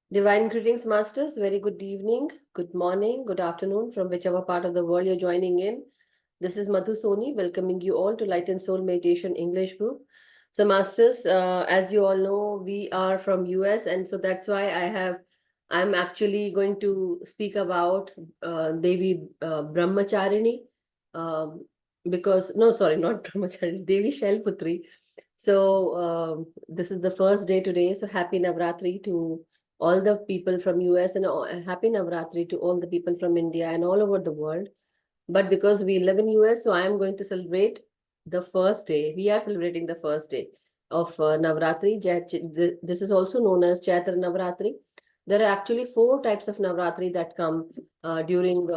Divine greetings, masters. Very good evening, good morning, good afternoon, from whichever part of the world you're joining in. This is Madhu Soni, welcoming you all to Light and Soul Meditation English group. So, masters, as you all know, we are from US, and so that's why I'm actually going to speak about Devi Brahmacharini, um, because no, sorry, not Brahmacharini, Devi Shailputri. So, this is the first day today. So, happy Navratri to all the people from US and happy Navratri to all the people from India and all over the world. But because we live in US, so I am going to celebrate the first day. We are celebrating the first day of Navratri. This is also known as Chaitra Navratri. There are actually four types of Navratri that come during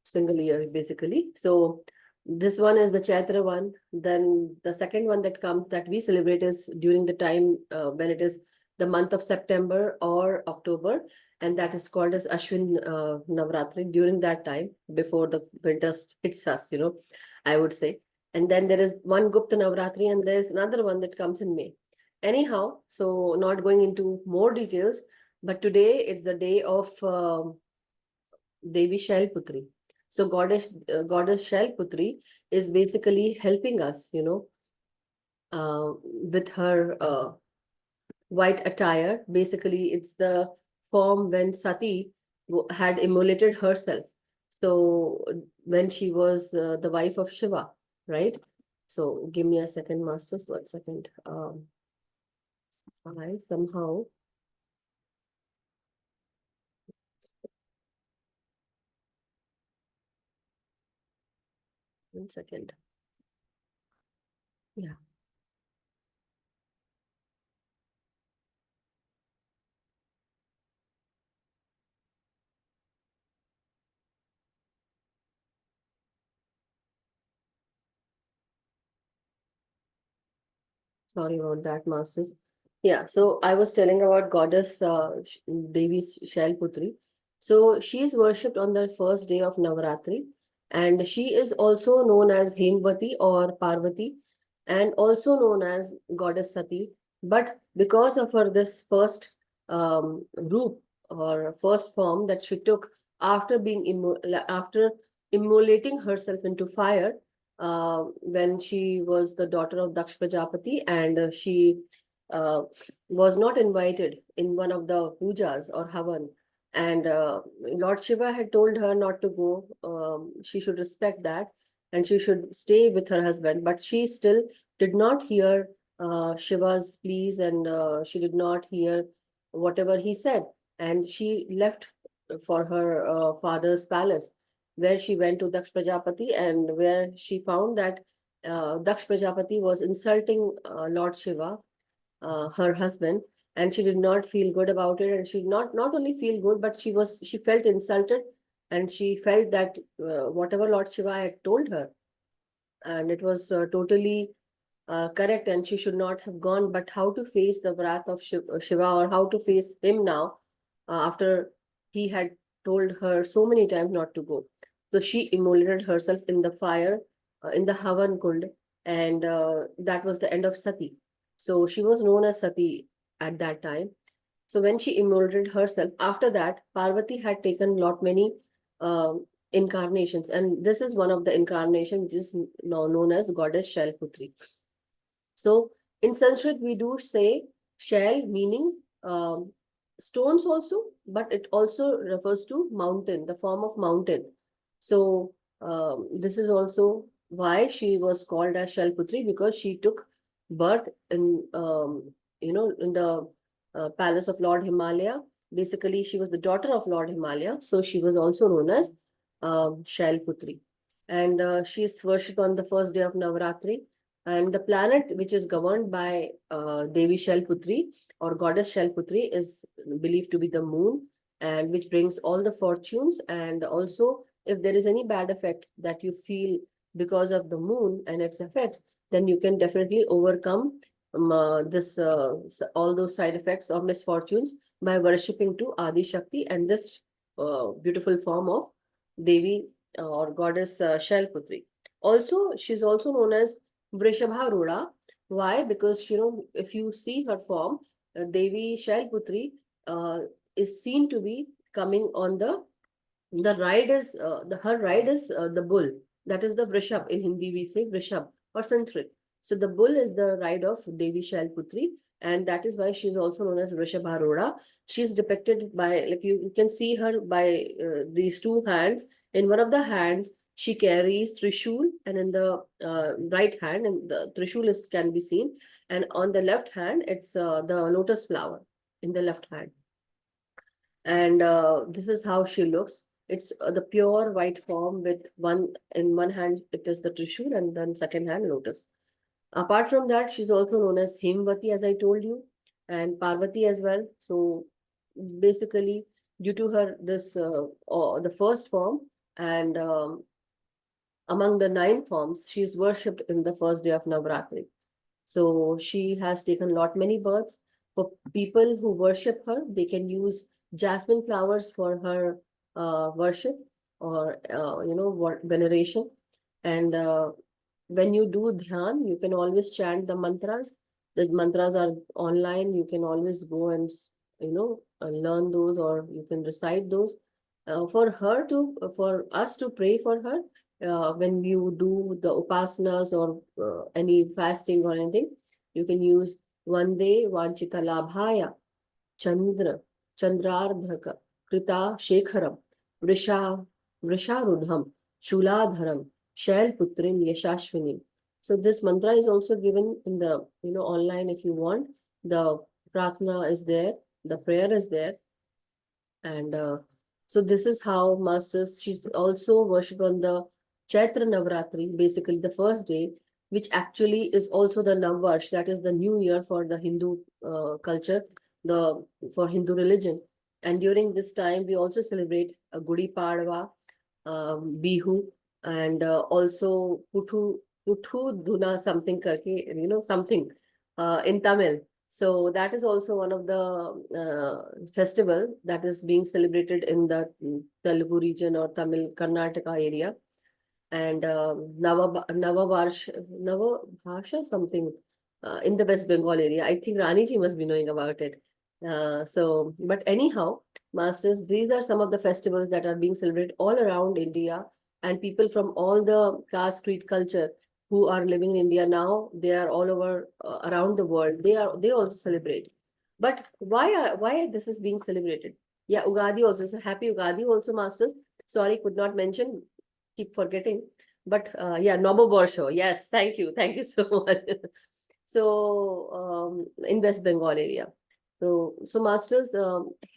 single year, basically. So this one is the Chaitra one. Then the second one that comes that we celebrate is during the time when it is the month of September or October, and that is called as Ashwin Navratri during that time before the winter hits us, I would say. And then there is one Gupta Navratri, and there's another one that comes in May. Anyhow, so not going into more details, but today it's the day of Devi Shailputri. So goddess Shailputri is basically helping us, with her white attire. Basically, it's the form when Sati had immolated herself. So when she was the wife of Shiva, right? So give me a second, masters. 1 second. I somehow. 1 second. Yeah. Sorry about that, masters. Yeah, so I was telling about goddess Devi Shailputri. So she is worshipped on the first day of Navaratri, and she is also known as Hemvati or Parvati, and also known as goddess Sati. But because of her this first roop or first form that she took after after immolating herself into fire, when she was the daughter of Daksh Prajapati, and she uh, was not invited in one of the pujas or havan. And Lord Shiva had told her not to go. She should respect that and she should stay with her husband. But she still did not hear Shiva's pleas, and she did not hear whatever he said. And she left for her father's palace, where she went to Daksh Prajapati, and where she found that Daksh Prajapati was insulting Lord Shiva, her husband, and she did not feel good about it. And she not only feel good, but she felt insulted, and she felt that whatever Lord Shiva had told her, and it was totally correct, and she should not have gone. But how to face the wrath of Shiva, or how to face him now after he had told her so many times not to go? So she immolated herself in the fire, in the Havan Kund, and that was the end of Sati. So she was known as Sati at that time. So when she immolated herself, after that, Parvati had taken lot many incarnations, and this is one of the incarnations which is now known as goddess Shailputri. So in Sanskrit, we do say shell, meaning stones also, but it also refers to mountain, the form of mountain. So this is also why she was called as Shalputri, because she took birth in, in the palace of Lord Himalaya. Basically, she was the daughter of Lord Himalaya, so she was also known as Shailputri. And she is worshipped on the first day of Navratri, and the planet which is governed by Devi Shailputri or goddess Shailputri is believed to be the moon, and which brings all the fortunes. And also, if there is any bad effect that you feel because of the moon and its effects, then you can definitely overcome this all those side effects or misfortunes by worshipping to Adi Shakti and this beautiful form of Devi or goddess Shailputri. Also, she's also known as Vrishabharudha. Why? Because if you see her form, Devi Shailputri, is seen to be coming on the ride is her ride is the bull. That is the Vrishab. In Hindi we say Vrishab or Sanskrit. So the bull is the ride of Devi Shailputri, and that is why she is also known as Vrishabharoda. She is depicted by, like, you can see her by these two hands. In one of the hands she carries Trishul, and in the right hand, and the Trishul is can be seen, and on the left hand it's the lotus flower in the left hand. And this is how she looks. It's the pure white form with in one hand it is the Trishul, and then second hand lotus. Apart from that, she's also known as Himvati, as I told you, and Parvati as well. So basically, due to her this the first form, and among the 9 forms, she is worshipped in the first day of Navratri. So she has taken lot many births. For people who worship her, they can use jasmine flowers for her worship, or veneration. And when you do dhyan, you can always chant the mantras. The mantras are online. You can always go and learn those, or you can recite those. For us to pray for her, when you do the upasanas or any fasting or anything, you can use Vande Vanchita Labhaya Chandrardhaka Krita Shekharam Vrisharudham Shuladharam Shailputrim Yashashvinim. So this mantra is also given in the online if you want. The pratna is there, the prayer is there, and so this is how masters. She's also worshipped on the Chaitra Navratri, basically the first day, which actually is also the Navvarsh, that is the new year for the Hindu culture, for Hindu religion. And during this time, we also celebrate Gudi Padwa, Bihu, and also Puthu Duna something karke, something in Tamil. So that is also one of the festival that is being celebrated in the Telugu region or Tamil Karnataka area. And Navabhasha something in the West Bengal area. I think Rani ji must be knowing about it. But anyhow, masters, these are some of the festivals that are being celebrated all around India, and people from all the caste, creed, culture who are living in India now, they are all over around the world. They also celebrate. But why this is being celebrated? Yeah, Ugadi also. So happy Ugadi also, masters. Sorry, could not mention. Keep forgetting. But yeah, Noboborsho. Yes, thank you so much. So in West Bengal area. So masters,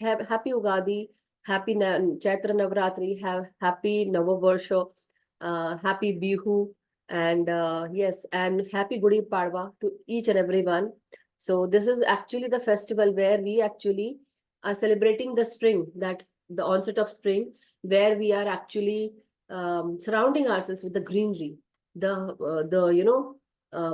have happy Ugadi, happy Chaitra Navratri, have happy Noboborsho, happy Bihu, and yes, and happy Gudi Padwa to each and everyone. So this is actually the festival where we actually are celebrating the spring, that the onset of spring, where we are actually surrounding ourselves with the greenery, the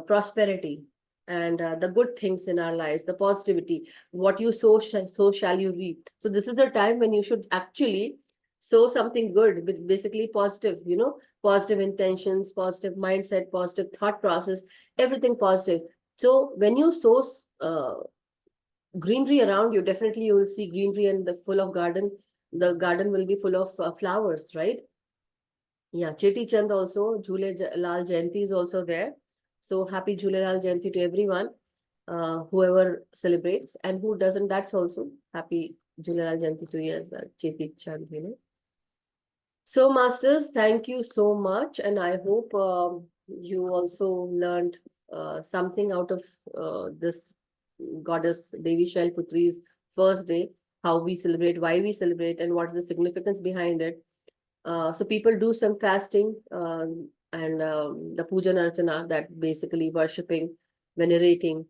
prosperity, and the good things in our lives, the positivity. What you sow, so shall you reap. So this is the time when you should actually sow something good, with basically positive, positive intentions, positive mindset, positive thought process, everything positive. So when you sow greenery around you, definitely you will see greenery and the full of garden. The garden will be full of flowers, right? Yeah, Cheti Chand also, Jhule Lal Jayanti is also there. So happy Jhule Lal Jayanti to everyone, whoever celebrates, and who doesn't, that's also happy Jhule Lal Jayanti to you as well, Cheti Chand. So masters, thank you so much, and I hope you also learned something out of this goddess Devi Shailputri's first day, how we celebrate, why we celebrate, and what is the significance behind it. So people do some fasting and the puja archana, that basically worshipping, venerating.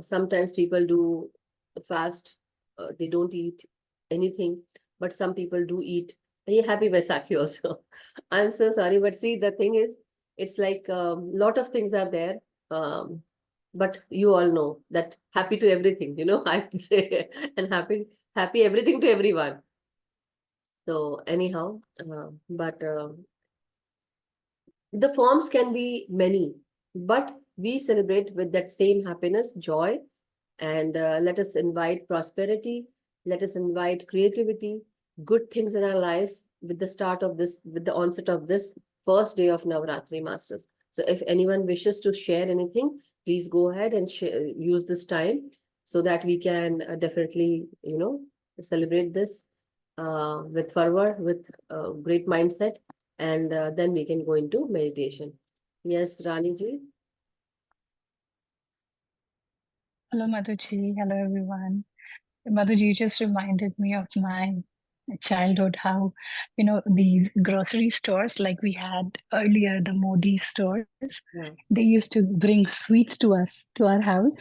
Sometimes people do fast, they don't eat anything, but some people do eat. Hey, happy Vaisakhi also. I'm so sorry, but see, the thing is, it's like lot of things are there. But you all know that happy to everything, I would say, and happy everything to everyone. So anyhow, but the forms can be many, but we celebrate with that same happiness, joy, and let us invite prosperity, Let us invite creativity, good things in our lives with the onset of this first day of Navratri, Masters. So if anyone wishes to share anything, please go ahead and use this time so that we can definitely, celebrate this with fervor, with great mindset, and then we can go into meditation. Yes, Rani ji. Hello, Madhuji. Hello, everyone. Madhuji just reminded me of my childhood, how, these grocery stores like we had earlier, the Modi stores, Yeah. they used to bring sweets to us, to our house,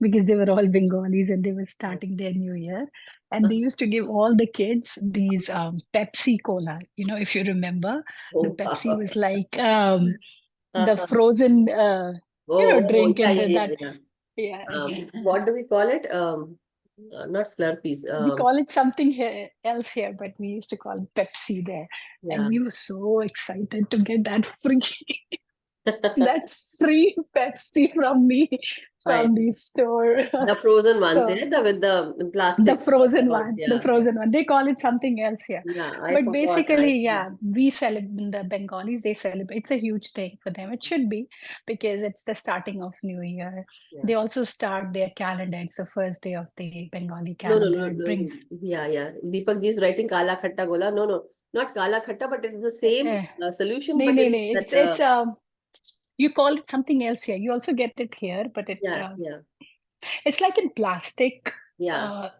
because they were all Bengalis and they were starting their new year. And they used to give all the kids these Pepsi Cola. If you remember, the Oh, Pepsi wow. was like the frozen, Oh, drink yeah, in yeah, yeah, that. yeah. Yeah. What do we call it? Not Slurpees. We call it something else here, but we used to call it Pepsi there. And Yeah. we were so excited to get that free, that free Pepsi from Right. the store. The frozen ones, So yeah, with the the plastic frozen about, one, the yeah, yeah, frozen one. They call it something else here. yeah. I But forgot. I basically, forgot. yeah, we celebrate, the Bengalis, they celebrate. It's a huge thing for them. It should be, because it's the starting of New Year. Yeah. They also start their calendar. It's the first day of the Bengali No, no, calendar. no, It no. brings Yeah, yeah. Deepak ji is writing Kala Khatta Gola. No, no, not Kala Khatta, but it's the same uh, solution, no, but no, it's no. that. It's you call it something else here. You also get it here, but Yeah, yeah, it's like in plastic, yeah. uh,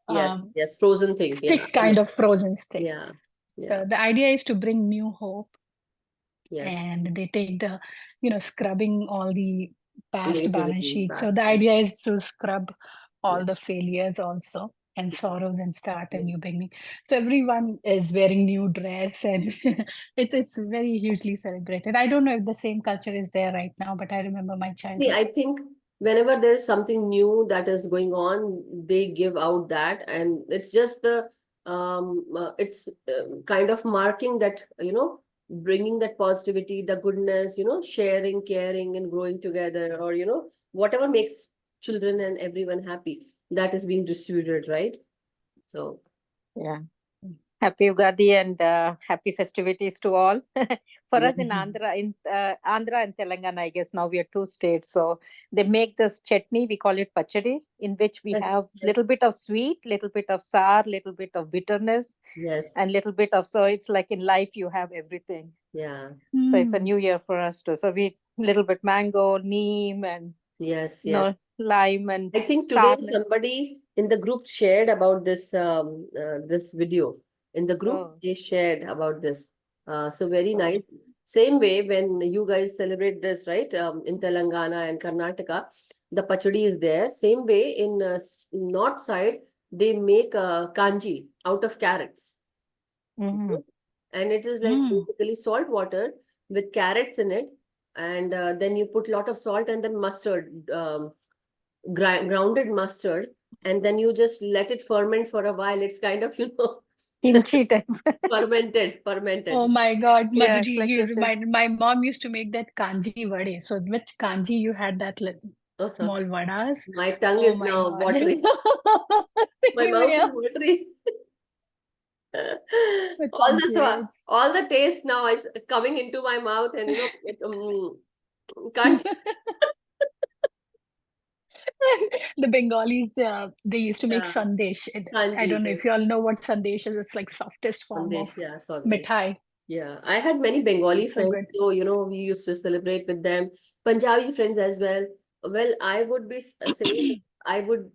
Yes, yes. Frozen thing. Yeah, stick, kind of frozen stick. yeah, yeah. The idea is to bring new hope, Yes. and they take the, scrubbing all the past balance Negativity sheets. back. So the Yeah, idea is to scrub yeah. all the failures also and sorrows and start a new beginning. So everyone is wearing new dress, and it's very hugely celebrated. I don't know if the same culture is there right now, but I remember my See, childhood. I think whenever there's something new that is going on, they give out that, and it's just it's kind of marking that, bringing that positivity, the goodness, sharing, caring, and growing together, or whatever makes children and everyone happy, that is being distributed, right? So, Yeah. Happy Ugadi and happy festivities to all. For yeah, us in Andhra and Telangana, I guess now we are two states. So they make this chutney, we call it pachadi, in which we yes, have little yes, bit of sweet, little bit of sour, little bit of bitterness, yes, and little bit of, so it's like in life you have everything. yeah, So it's a Hmm. new year for us too. So we little bit mango, neem, and yes, yes. lime and I think today sourness. somebody in the group shared about this video. In the group, Oh, they shared about this. So very so nice. Same way when you guys celebrate this, right? In Telangana and Karnataka, the pachadi is there. Same way in north side, they make kanji out of carrots. mhm. And it is like Hmm. basically salt water with carrots in it. And then you put lot of salt and then mustard. Grounded mustard, and then you just let it ferment for a while. It's kind of, Kimchi type. fermented. Oh my God, Yeah, it's Madhuji, like you kitchen. reminded, my mom used to make that kanji vade. So with kanji, you had that little Uh-huh. small vadas. My tongue Oh is my now God. watering. My Same mouth is here watering. with pumpkins. All the taste now is coming into my mouth, and can't. The Bengalis, they used to make Yeah, sandesh. I kanji, don't know yes, if you all know what sandesh is. It's like softest form of sandesh, yeah, sandesh. mithai. Yeah, I had many Bengali So friends, good. so we used to celebrate with them. Punjabi friends as well. Well, I would be saying I would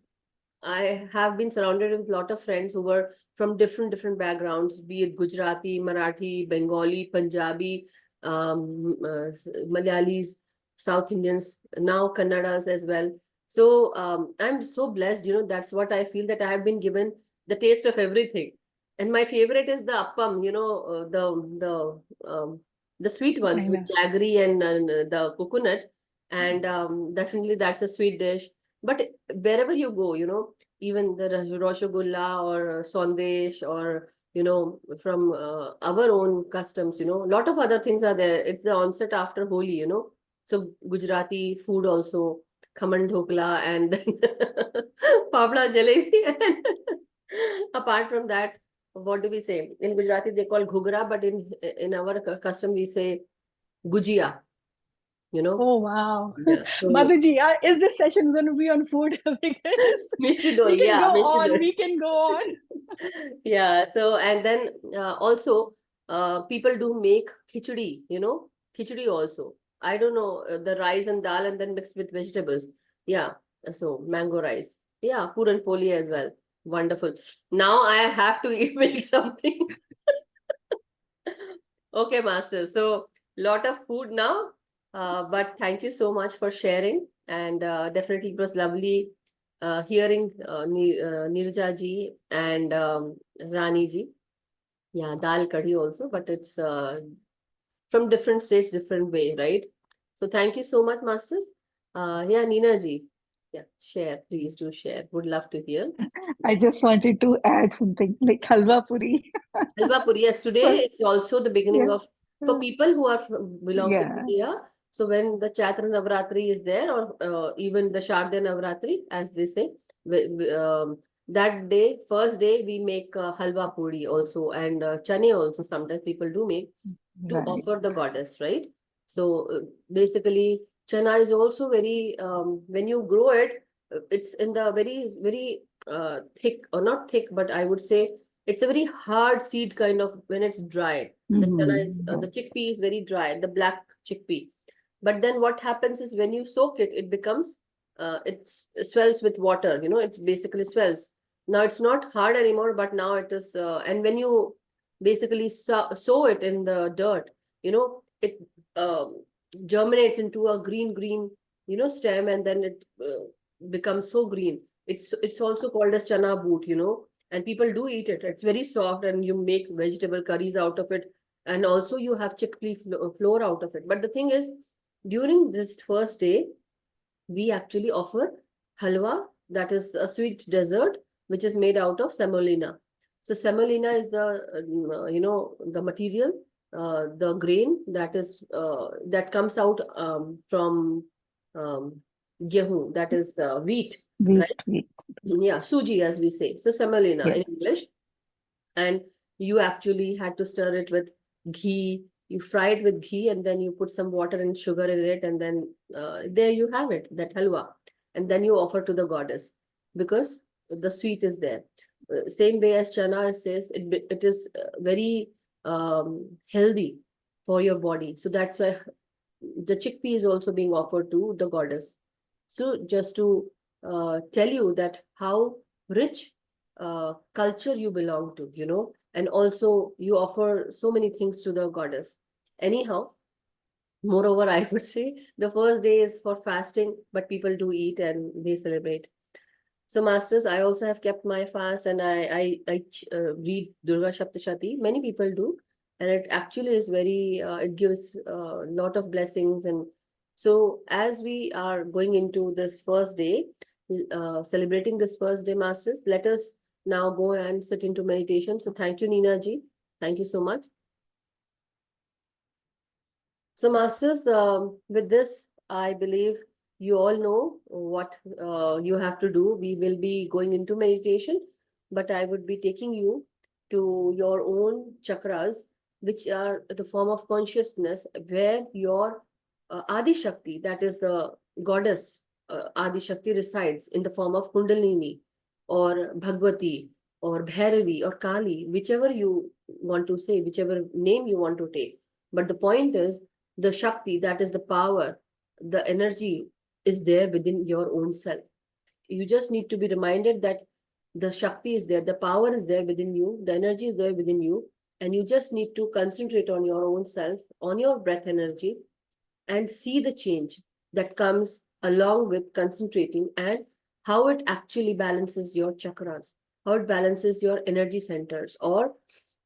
I have been surrounded with a lot of friends who were from different backgrounds, be it Gujarati, Marathi, Bengali, Punjabi, Malayalis, South Indians, now Kannadas as well. So I'm so blessed, that's what I feel, that I have been given the taste of everything. And my favorite is the appam, the sweet I ones with know. jaggery and the coconut. And definitely that's a sweet dish. But wherever you go, even the Rasgulla or Sandesh or, from our own customs, a lot of other things are there. It's the onset after Holi. So Gujarati food also, khaman dhokla, and then papda jalebi. apart from that, what do we say? In Gujarati, they call ghugra, but in our custom, we say gujia, you know? Oh, wow. Yeah. So, Madhuji, is this session going to be on food? Because Mishti we doi, can yeah, go Mishti on, doi. we can go on. Yeah, so and then also people do make khichdi, you know, khichdi also. I don't know, the rice and dal and then mixed with vegetables. Yeah, so mango rice. Yeah, puran poli as well. Wonderful. Now I have to eat make something. Okay, master. So lot of food now, but thank you so much for sharing, and definitely it was lovely hearing Nirja ji and Rani ji. Yeah, dal kadhi also, but it's from different states, different way, right? So thank you so much, masters. Yeah, Nina ji. Yeah, share. Please do share. Would love to hear. I just wanted to add something like halwa puri. Halwa Puri, yes, today For- it's also the beginning of, yes. for people who are belong to Yeah. India. So when the Chaitra Navratri is there, or even the Sharda Navratri, as they say, that day, first day, we make Halwa Puri also, and chane also sometimes people do make to Right. offer the goddess, right? So basically, chana is also very, when you grow it, it's in the very, very thick, or not thick, but I would say it's a very hard seed kind of when it's dry. The chana is, Mhm. the chickpea is very dry, the black chickpea. But then what happens is when you soak it, it becomes, it swells with water, you know, it basically swells. Now it's not hard anymore, but now it is, and when you basically sow it in the dirt, you know, it germinates into a green, you know, stem, and then it becomes so green. It's also called as chana boot, you know, and people do eat it. It's very soft, and you make vegetable curries out of it, and also you have chickpea flour out of it. But the thing is, during this first day, we actually offer halwa, that is a sweet dessert, which is made out of semolina. So semolina is the, you know, the material, the grain that is, that comes out from gehu, that is wheat, right? Wheat. Yeah, suji as we say. So semolina in Yes. English. And you actually had to stir it with ghee. You fry it with ghee, and then you put some water and sugar in it, and then there you have it, that halwa. And then you offer to the goddess because the sweet is there. Same way as chana says, it is very healthy for your body. So that's why the chickpea is also being offered to the goddess. So just to tell you that how rich culture you belong to, you know, and also you offer so many things to the goddess. Anyhow, moreover, I would say the first day is for fasting, but people do eat and they celebrate. So, masters, I also have kept my fast, and I read Durga Saptashati. Many people do, and it actually is very. It gives a lot of blessings, and so as we are going into this first day, celebrating this first day, masters, let us now go and sit into meditation. So, thank you, Nina ji. Thank you so much. So, masters, with this, I believe you all know what you have to do. We will be going into meditation, but I would be taking you to your own chakras, which are the form of consciousness, where your Adi Shakti, that is the goddess Adi Shakti, resides in the form of Kundalini or Bhagwati or Bhairavi or Kali, whichever you want to say, whichever name you want to take. But the point is, the Shakti, that is the power, the energy is there within your own self. You just need to be reminded that the Shakti is there, the power is there within you, the energy is there within you, and you just need to concentrate on your own self, on your breath energy, and see the change that comes along with concentrating, and how it actually balances your chakras, how it balances your energy centers, or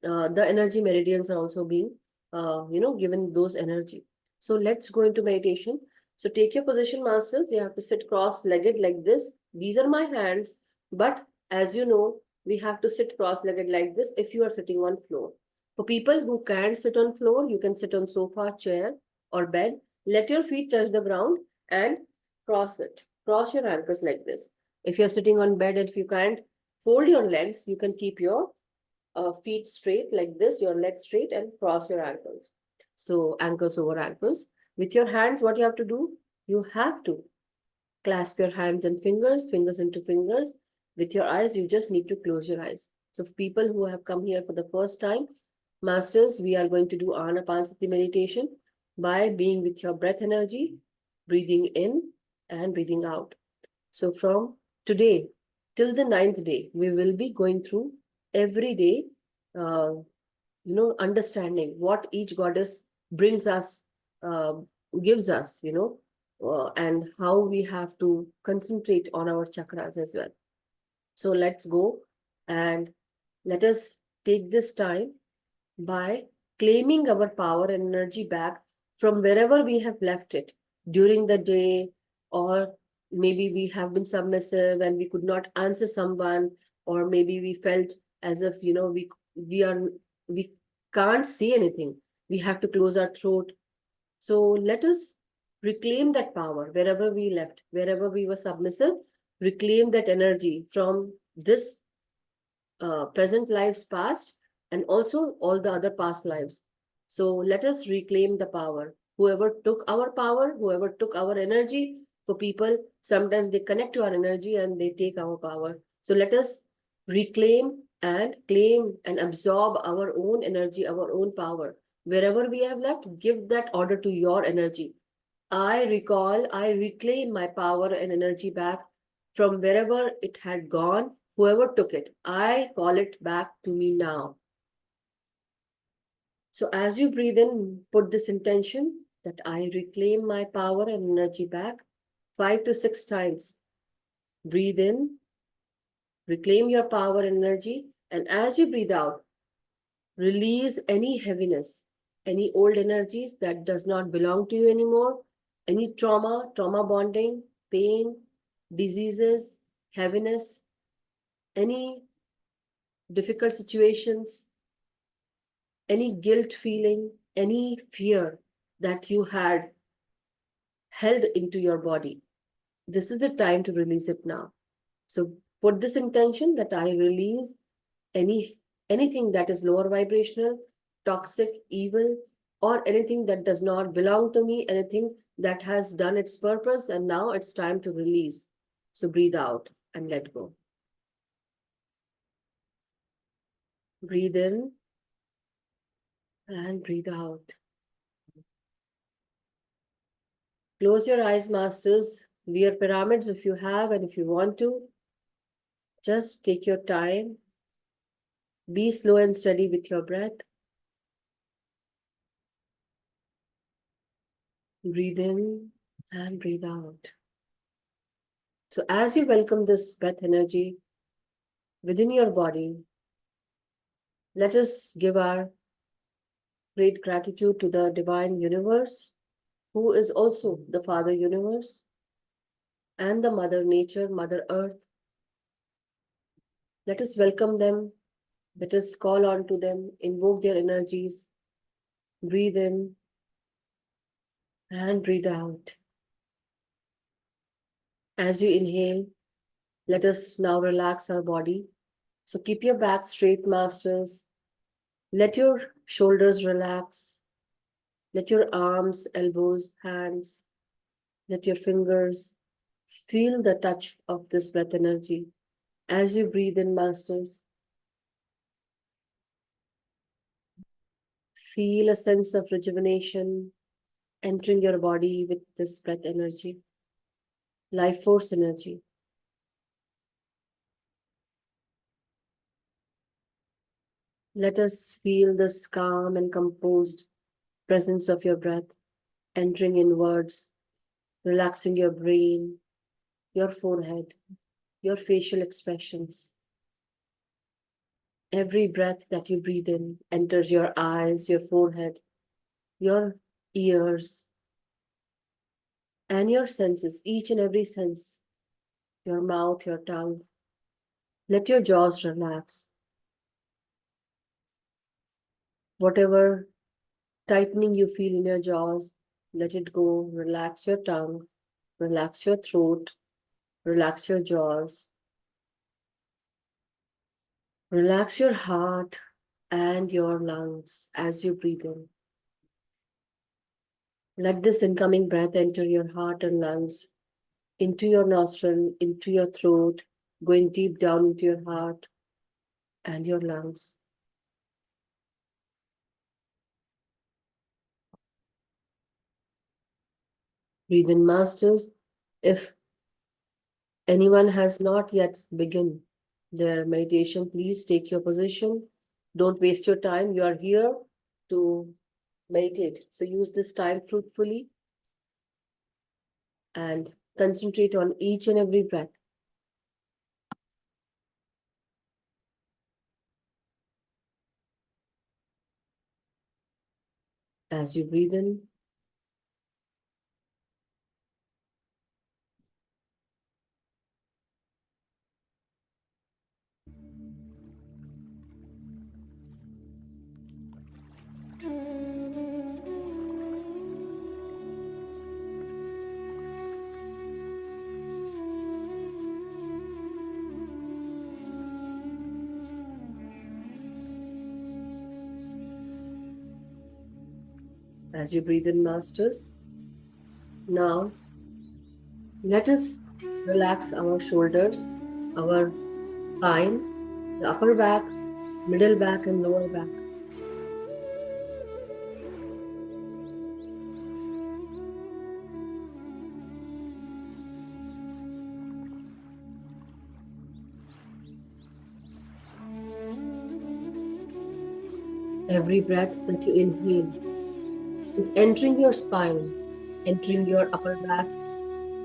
the energy meridians are also being, you know, given those energy. So let's go into meditation. So take your position, masters. You have to sit cross-legged like this. These are my hands, but as you know, we have to sit cross-legged like this if you are sitting on floor. For people who can't sit on floor, you can sit on sofa, chair, or bed. Let your feet touch the ground and cross it. Cross your ankles like this. If you're sitting on bed, if you can't fold your legs. You can keep your feet straight like this, your legs straight, and cross your ankles. So ankles over ankles. With your hands, what you have to do? You have to clasp your hands and fingers, fingers into fingers. With your eyes, you just need to close your eyes. So for people who have come here for the first time, masters, we are going to do Anapanasati meditation by being with your breath energy, breathing in and breathing out. So from today till the 9th day, we will be going through every day, understanding what each goddess brings us, uh, gives us, and how we have to concentrate on our chakras as well. So let's go and let us take this time by claiming our power and energy back from wherever we have left it during the day, or maybe we have been submissive and we could not answer someone, or maybe we felt as if we can't say anything, we have to close our throat. So let us reclaim that power wherever we left, wherever we were submissive. Reclaim that energy from this present lives past, and also all the other past lives. So let us reclaim the power. Whoever took our power, whoever took our energy, for people, sometimes they connect to our energy and they take our power. So let us reclaim and claim and absorb our own energy, our own power. Wherever we have left, give that order to your energy. I reclaim my power and energy back from wherever it had gone. Whoever took it, I call it back to me now. So as you breathe in, put this intention that I reclaim my power and energy back 5 to 6 times. Breathe in, reclaim your power and energy, and as you breathe out, release any heaviness, any old energies that does not belong to you anymore, any trauma bonding, pain, diseases, heaviness, any difficult situations, any guilt feeling, any fear that you had held into your body. This is the time to release it now. So put this intention that I release anything that is lower vibrational, toxic, evil, or anything that does not belong to me, anything that has done its purpose, and now it's time to release. So breathe out and let go. Breathe in and breathe out. Close your eyes, masters. Wear pyramids if you have and if you want to. Just take your time. Be slow and steady with your breath. Breathe in and breathe out. So as you welcome this breath energy within your body, let us give our great gratitude to the divine universe, who is also the Father Universe, and the Mother Nature, Mother Earth. Let us welcome them. Let us call on to them, invoke their energies. Breathe in and breathe out. As you inhale, let us now relax our body. So keep your back straight, masters. Let your shoulders relax. Let your arms, elbows, hands, let your fingers feel the touch of this breath energy as you breathe in, masters. Feel a sense of rejuvenation entering your body with this breath energy, life force energy. Let us feel this calm and composed presence of your breath entering inwards, relaxing your brain, your forehead, your facial expressions. Every breath that you breathe in enters your eyes, your forehead, your ears, and your senses, each and every sense, your mouth, your tongue. Let your jaws relax. Whatever tightening you feel in your jaws, let it go. Relax your tongue, relax your throat, relax your jaws. Relax your heart and your lungs as you breathe in. Let this incoming breath enter your heart and lungs, into your nostril, into your throat, going deep down into your heart and your lungs. Breathe in, masters. If anyone has not yet begun their meditation, please take your position. Don't waste your time. You are here to meditate. So use this time fruitfully and concentrate on each and every breath. As you breathe in, as you breathe in, masters. Now, let us relax our shoulders, our spine, the upper back, middle back, and lower back. Every breath that you inhale is entering your spine, entering your upper back,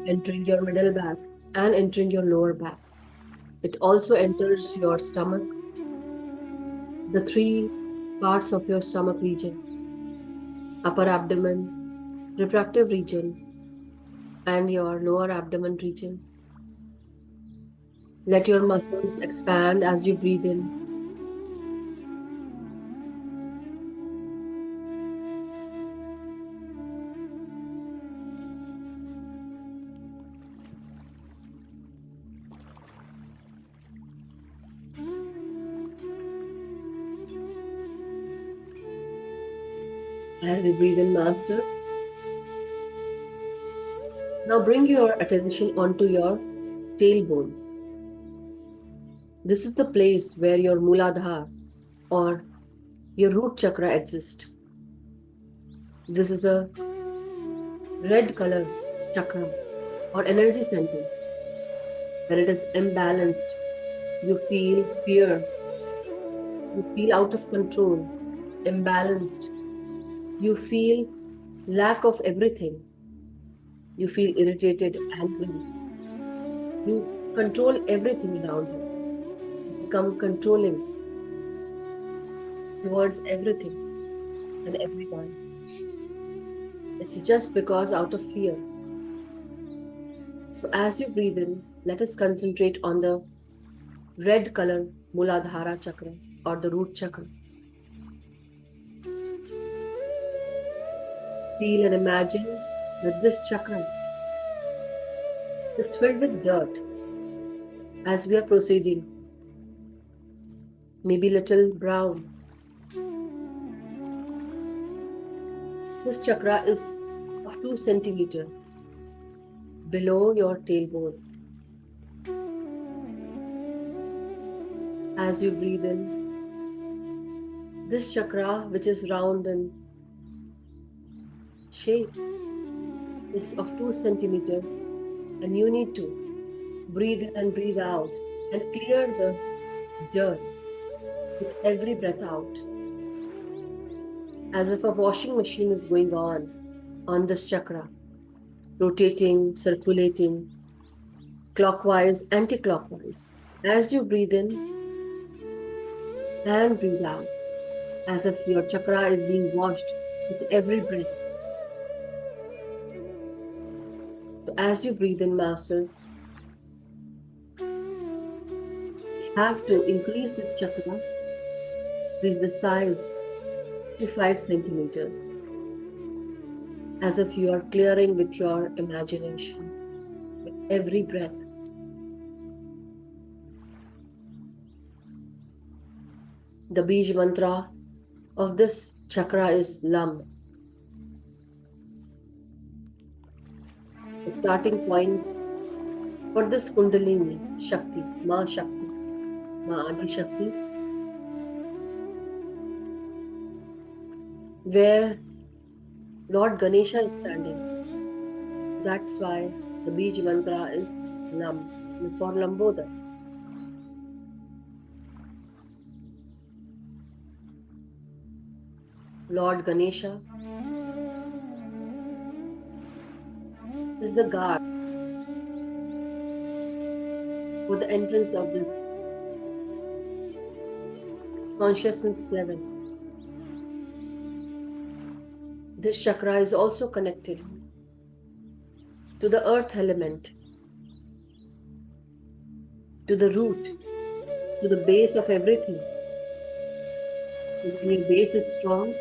entering your middle back, and entering your lower back. It also enters your stomach, the three parts of your stomach region, upper abdomen, reproductive region, and your lower abdomen region. Let your muscles expand as you breathe in. As you breathe in, master. Now bring your attention onto your tailbone. This is the place where your Mooladhara or your root chakra exists. This is a red color chakra or energy center. When it is imbalanced, you feel fear, you feel out of control, imbalanced, you feel lack of everything, you feel irritated, angry, you control everything around you, you become controlling towards everything and everyone. It's just because out of fear. So as you breathe in, let us concentrate on the red color Mooladhara chakra or the root chakra. Feel and imagine that this chakra is filled with dirt as we are proceeding, maybe little brown. This chakra is of 2 centimeters below your tailbone. As you breathe in, this chakra, which is round in shape, is of 2 centimeters, and you need to breathe in and breathe out and clear the dirt with every breath out, as if a washing machine is going on this chakra, rotating, circulating, clockwise, anti-clockwise. As you breathe in and breathe out, as if your chakra is being washed with every breath. So as you breathe in, masters, you have to increase this chakra, increase the size to 5 centimeters, as if you are clearing with your imagination with every breath. The Bij mantra of this chakra is Lam. The starting point for this Kundalini Shakti, Ma Adi Shakti, where Lord Ganesha is standing. That's why the Bij mantra is Lam, for Lambodar. Lord Ganesha is the guard for the entrance of this consciousness level. This chakra is also connected to the earth element, to the root, to the base of everything. When your base is strong,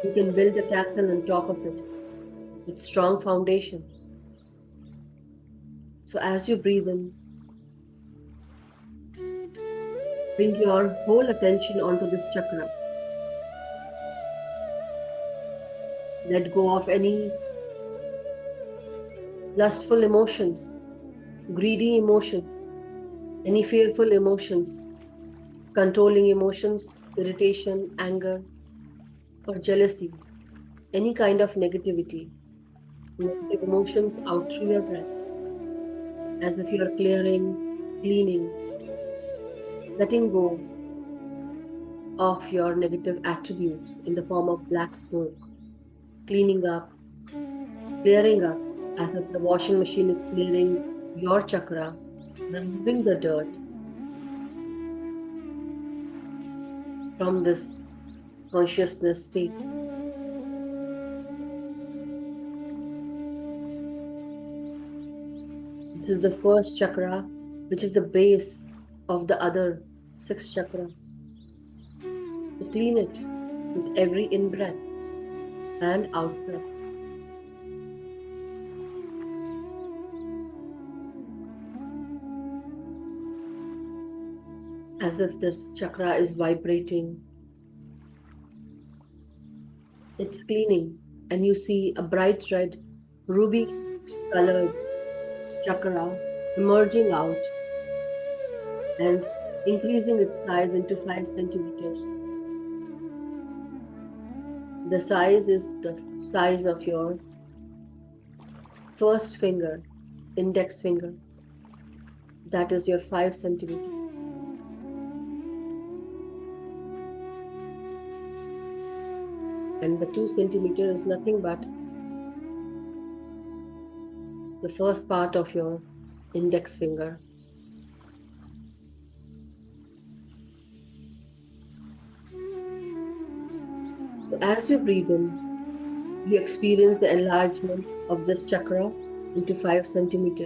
you can build a castle on top of it with strong foundation. So as you breathe in, bring your whole attention onto this chakra. Let go of any lustful emotions, greedy emotions, any fearful emotions, controlling emotions, irritation, anger, or jealousy, any kind of negativity. Negative emotions out through your breath, as if you are clearing, cleaning, letting go of your negative attributes in the form of black smoke, cleaning up, clearing up, as if the washing machine is clearing your chakra, removing the dirt from this consciousness state. This is the first chakra, which is the base of the other 6 chakra. To clean it with every in-breath and out-breath. As if this chakra is vibrating. It's cleaning, and you see a bright red, ruby colored chakra emerging out and increasing its size into 5 centimeters. The size is the size of your first finger, index finger. That is your 5 centimeters. And the 2 centimeter is nothing but the first part of your index finger. So as you breathe in, you experience the enlargement of this chakra into 5 centimeter,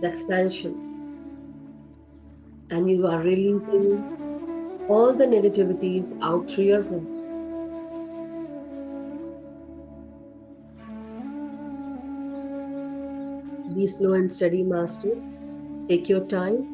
the expansion. And you are releasing all the negativities out through your breath. Be slow and steady, masters. Take your time.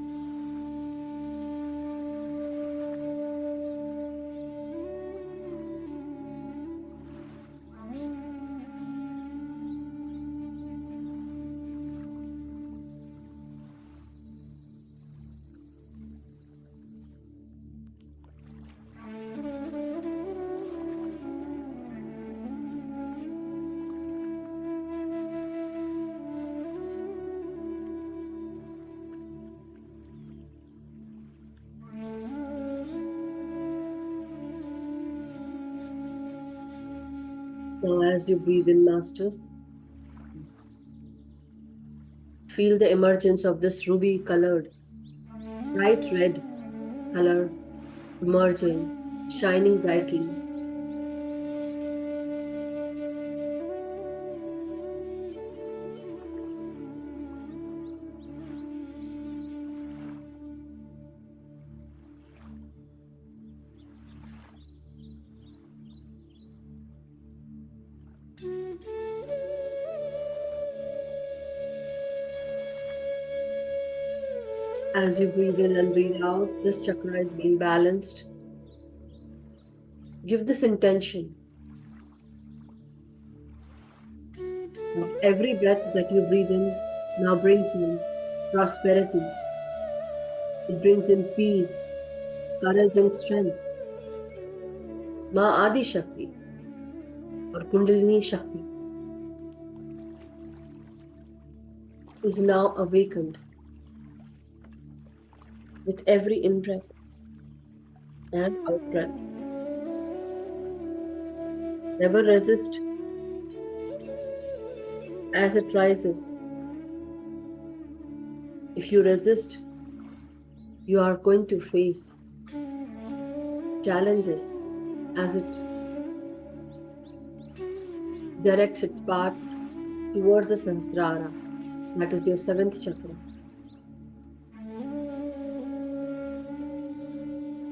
Now, as you breathe in, masters, feel the emergence of this ruby colored, bright red color emerging, shining brightly. As you breathe in and breathe out, this chakra is being balanced Give this intention of every breath that you breathe in now brings in prosperity. It brings in peace, courage, and strength. माँ आदि शक्ति or Kundalini Shakti is now awakened with every in-breath and out-breath. Never resist as it rises. If you resist, you are going to face challenges as it directs its path towards the Sahasrara, that is your seventh chakra.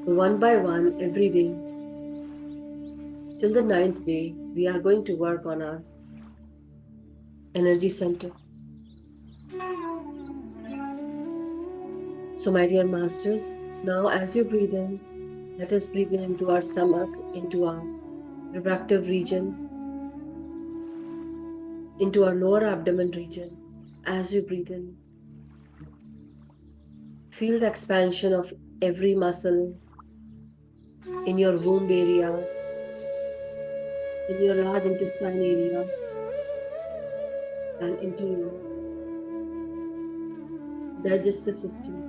So one by one, every day, till the ninth day, we are going to work on our energy center. So my dear masters, now as you breathe in, let us breathe in into our stomach, into our reproductive region, into our lower abdomen region. As you breathe in, feel the expansion of every muscle in your womb area, in your large intestine area, and into your digestive system,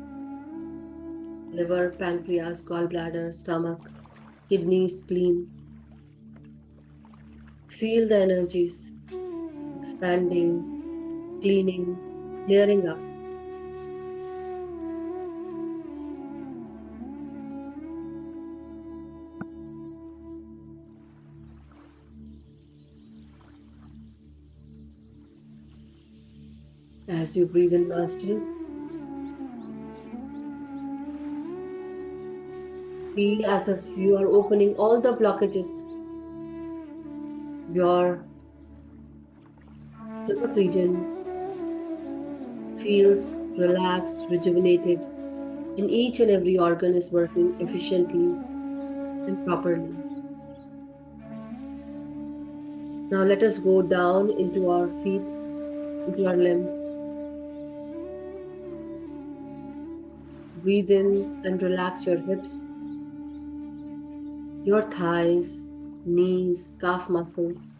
liver, pancreas, gallbladder, stomach, kidneys, spleen. Feel the energies expanding, cleaning, clearing up. As you breathe in, masters, feel as if you are opening all the blockages. Your stomach region feels relaxed, rejuvenated, and each and every organ is working efficiently and properly. Now let us go down into our feet, into our limbs. Breathe in and relax your hips, your thighs, knees, calf muscles.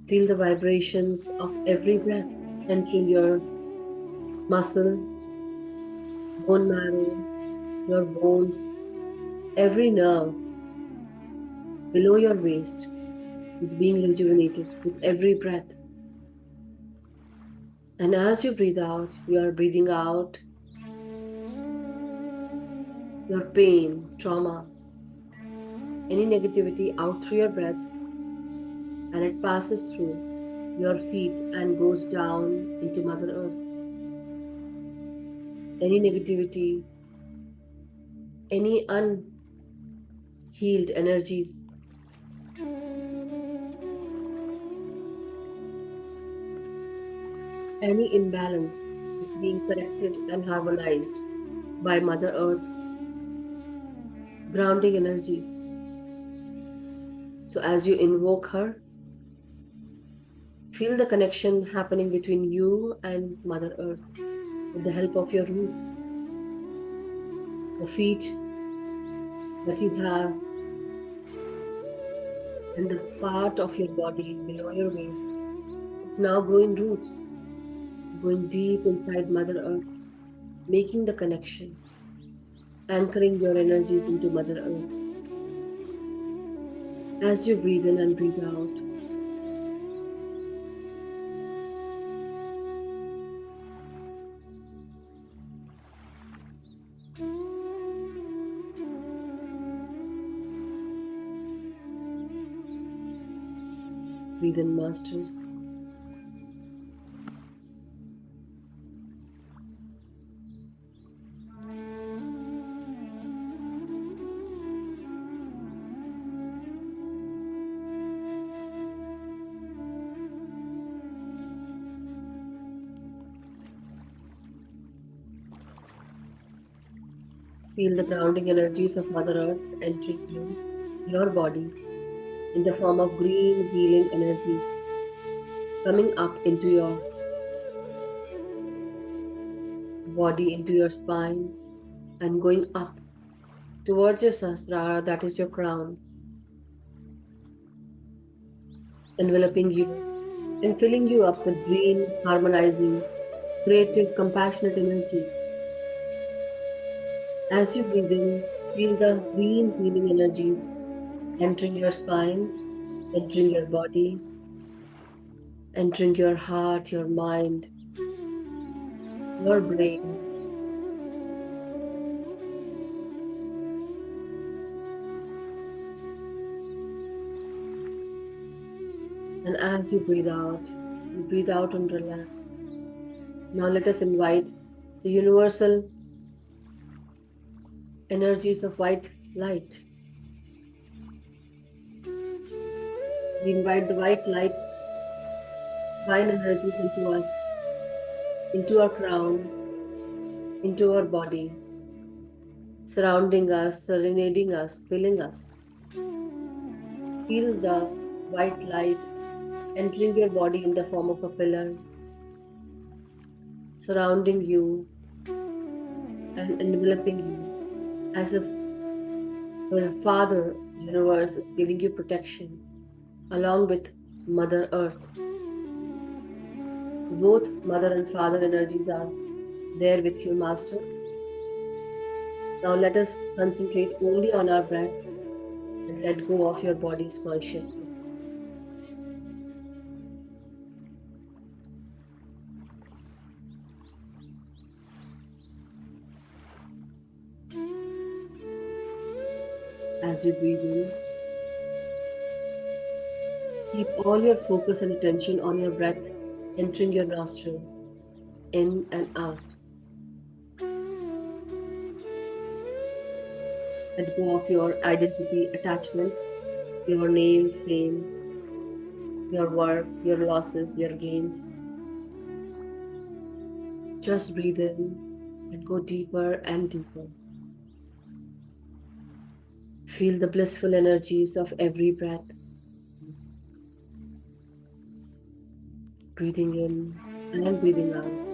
Feel the vibrations of every breath entering your muscles, bone marrow, your bones, every nerve below your waist is being rejuvenated with every breath. And as you breathe out, you are breathing out your pain, trauma, any negativity out through your breath, and it passes through your feet and goes down into Mother Earth. Any negativity, any unhealed energies, any imbalance is being corrected and harmonized by Mother Earth's grounding energies. So as you invoke her, feel the connection happening between you and Mother Earth with the help of your roots. The feet that you have and the part of your body below your waist, it's now growing roots, going deep inside Mother Earth, making the connection, anchoring your energies into Mother Earth. As you breathe in and breathe out, breathe in, masters. Feel the grounding energies of Mother Earth entering you your body in the form of green healing energy coming up into your body, into your spine, and going up towards your Sahasrara, that is your crown, enveloping you and filling you up with green, harmonizing, creative, compassionate energies. As you breathe in, feel the green healing energies entering your spine, entering your body, entering your heart, your mind, your brain. And as you breathe out and relax. Now let us invite the universal energies of white light. We invite the white light, divine energies into us, into our crown, into our body, surrounding us, serenading us, filling us. Feel the white light entering your body in the form of a pillar, surrounding you and enveloping you as if the Father Universe is giving you protection along with Mother Earth. Both Mother and Father energies are there with you, Master. Now let us concentrate only on our breath and let go of your body's consciousness. As you breathe in, keep all your focus and attention on your breath entering your nostril, in and out. Let go of your identity attachments, your name, fame, your work, your losses, your gains. Just breathe in and go deeper and deeper. Feel the blissful energies of every breath. Breathing in and breathing out.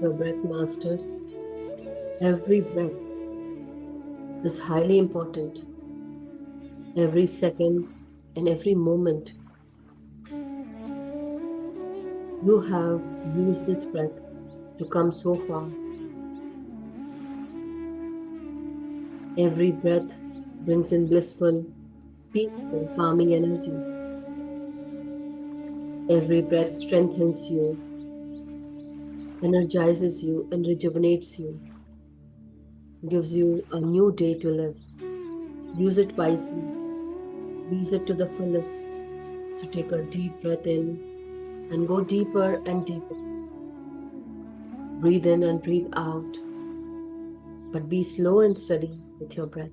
your breath, masters. Every breath is highly important. Every second and every moment you have used this breath to come so far. Every breath brings in blissful, peaceful, calming energy. Every breath strengthens you, energizes you, and rejuvenates you, gives you a new day to live. Use it wisely, use it to the fullest. So take a deep breath in and go deeper and deeper. Breathe in and breathe out, but be slow and steady with your breath.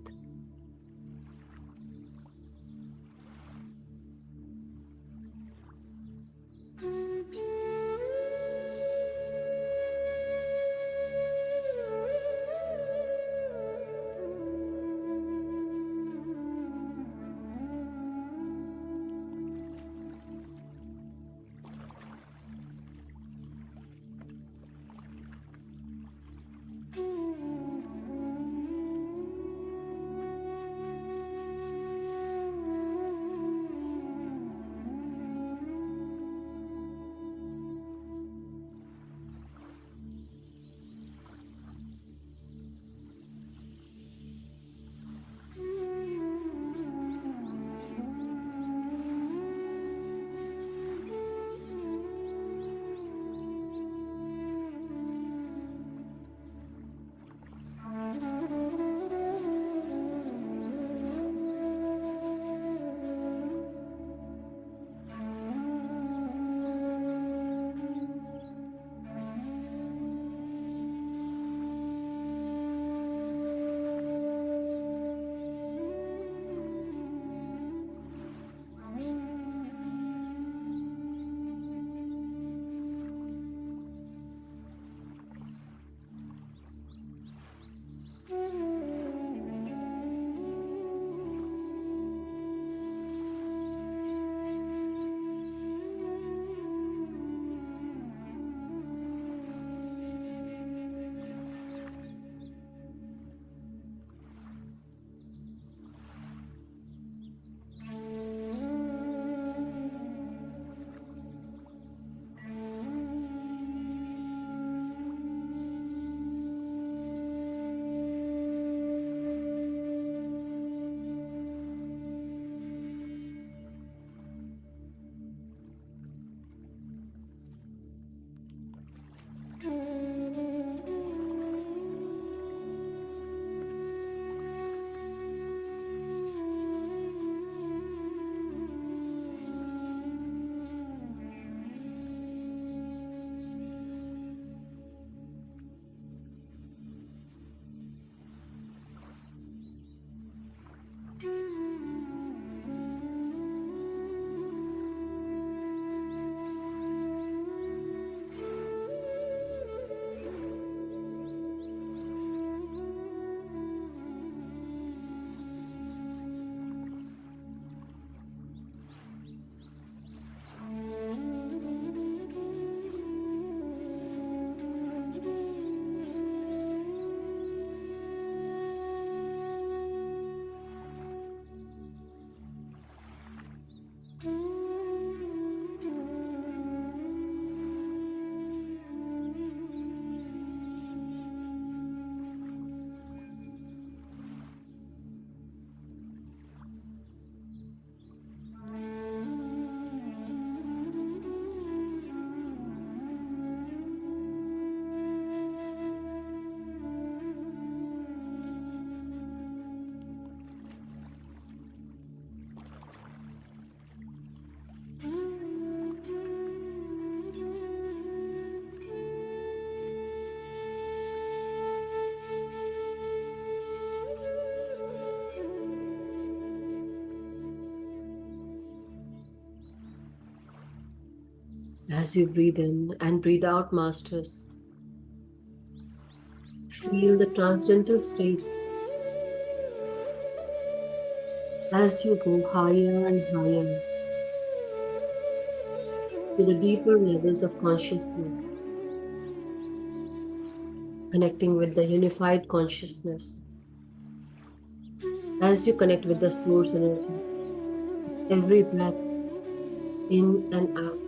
As you breathe in and breathe out, masters, feel the transcendental states as you go higher and higher to the deeper levels of consciousness. connecting with the unified consciousness. As you connect with the source energy, every breath in and out,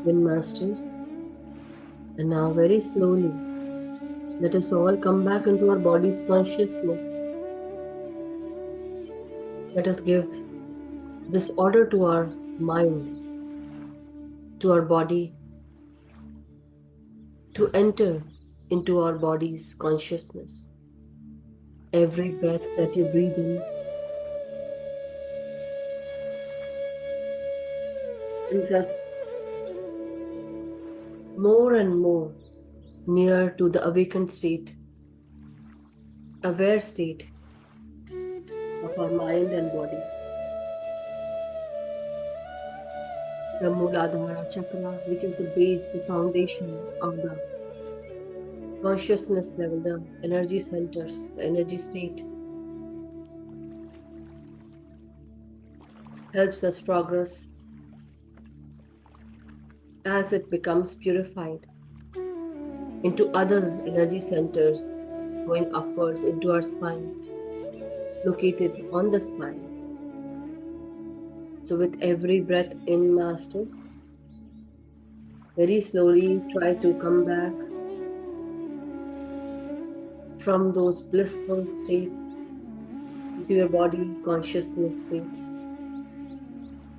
Wind Masters. And now very slowly, let us all come back into our body's consciousness. Let us give this order to our mind, to our body, to enter into our body's consciousness. Every breath that you breathe in brings us more and more near to the awakened state, aware state of our mind and body. The Muladhara Chakra, which is the base, the foundation of the consciousness level, the energy centers, the energy state, helps us progress as it becomes purified into other energy centers, going upwards into our spine, located on the spine. So with every breath in, Masters, very slowly try to come back from those blissful states into your body consciousness state.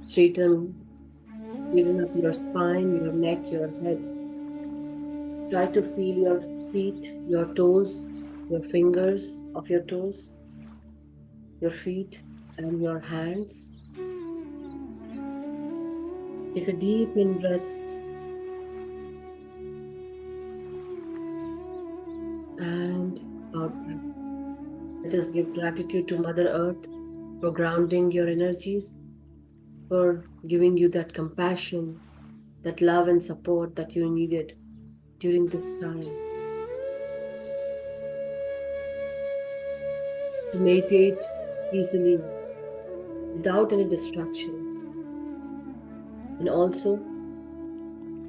Straighten up your spine, your neck, your head. Try to feel your feet, your toes, your fingers of your toes, your feet and your hands. Take a deep in breath and out breath. Let us give gratitude to Mother Earth for grounding your energies, for giving you that compassion, that love and support that you needed during this time. To meditate easily, without any distractions. And also,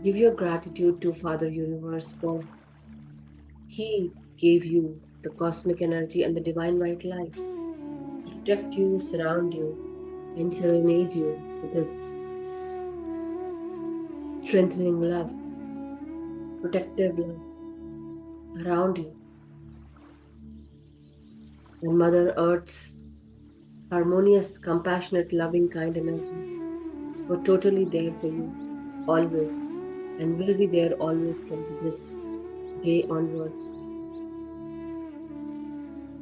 give your gratitude to Father Universe for He gave you the cosmic energy and the divine white light to protect you, surround you, and serenade you with His strengthening love, protective love around you. And Mother Earth's harmonious, compassionate, loving, kind energies were totally there for you, always, and will be there always from this day onwards.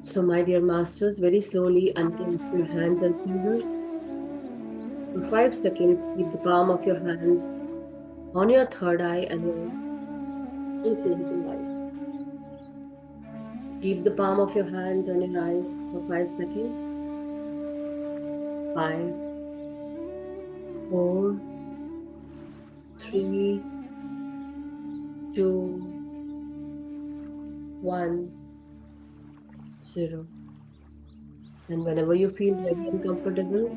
So, my dear Masters, very slowly unclench your hands and fingers. For 5 seconds, keep the palm of your hands on your third eye and your invisible eyes. Keep the palm of your hands on your eyes for 5 seconds. 5, 4, 3, 2, 1, 0. And whenever you feel very uncomfortable,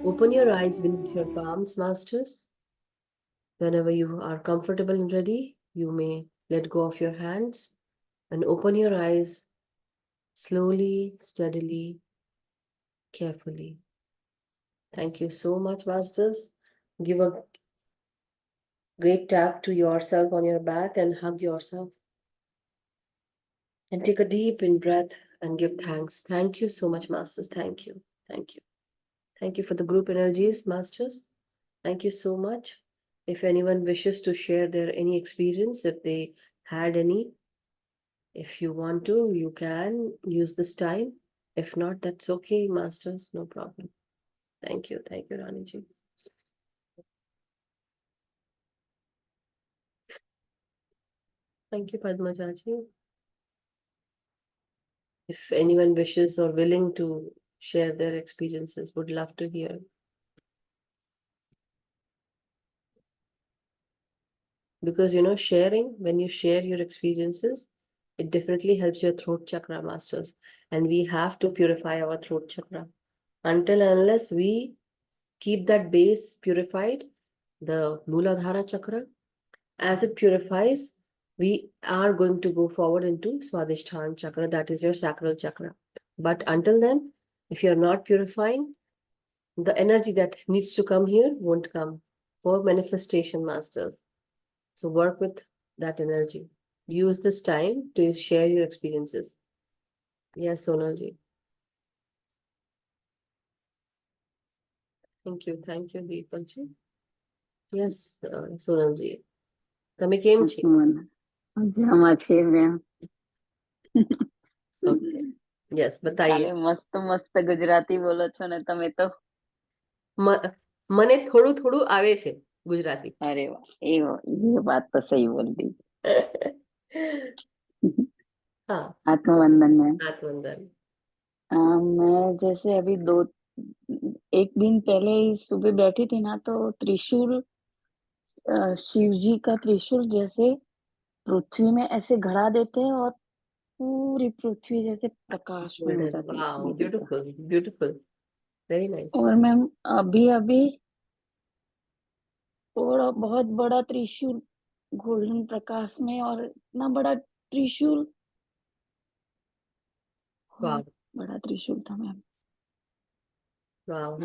open your eyes beneath your palms, Masters. Whenever you are comfortable and ready, you may let go of your hands and open your eyes slowly, steadily, carefully. Thank you so much, Masters. Give a great tap to yourself on your back and hug yourself. And take a deep in breath and give thanks. Thank you so much, Masters. Thank you. Thank you. Thank you for the group energies, Masters. Thank you so much. If anyone wishes to share their any experience, if they had any, if you want to, you can use this time. If not, that's okay, Masters. No problem. Thank you. Thank you, Raniji. Thank you, Padmajaji. If anyone wishes or willing to share their experiences, would love to hear. Because, sharing, when you share your experiences, it definitely helps your throat chakra, Masters. And we have to purify our throat chakra. Until and unless we keep that base purified, the Muladhara chakra, as it purifies, we are going to go forward into Swadhisthana chakra, that is your sacral chakra. But until then, if you're not purifying, the energy that needs to come here won't come for manifestation, Masters. So work with that energy. Use this time to share your experiences. Yes, Sonal ji. Thank you, Deepak ji. Yes, Sonal ji. તમે કેમ છે? મજામાં છે ma'am. Okay. Yes, बताइए. કાલે મસ્ત મસ્ત ગુજરાતી બોલો છો ને તમે તો. મને થોડું થોડું આવે છે ગુજરાતી. અરે વાહ, એ વાત તો સही बोल दी. हाँ, आत्मवंदन मैम. आत्मवंदन. मैं जैसे अभी एक दिन पहले ही सुबह बैठी थी ना, तो त्रिशूल, शिव जी का त्रिशूल जैसे पृथ्वी में ऐसे गड़ा देते हैं और पूरी पृथ्वी जैसे प्रकाश में हो जाती है. Wow, दीदी का. beautiful, beautiful. Very nice. और मैम अभी अभी थोड़ा बहुत बड़ा त्रिशूल गोल्डन प्रकाश में, और इतना बड़ा त्रिशूल, Wow, बहुत बड़ा त्रिशूल था ma'am. wow,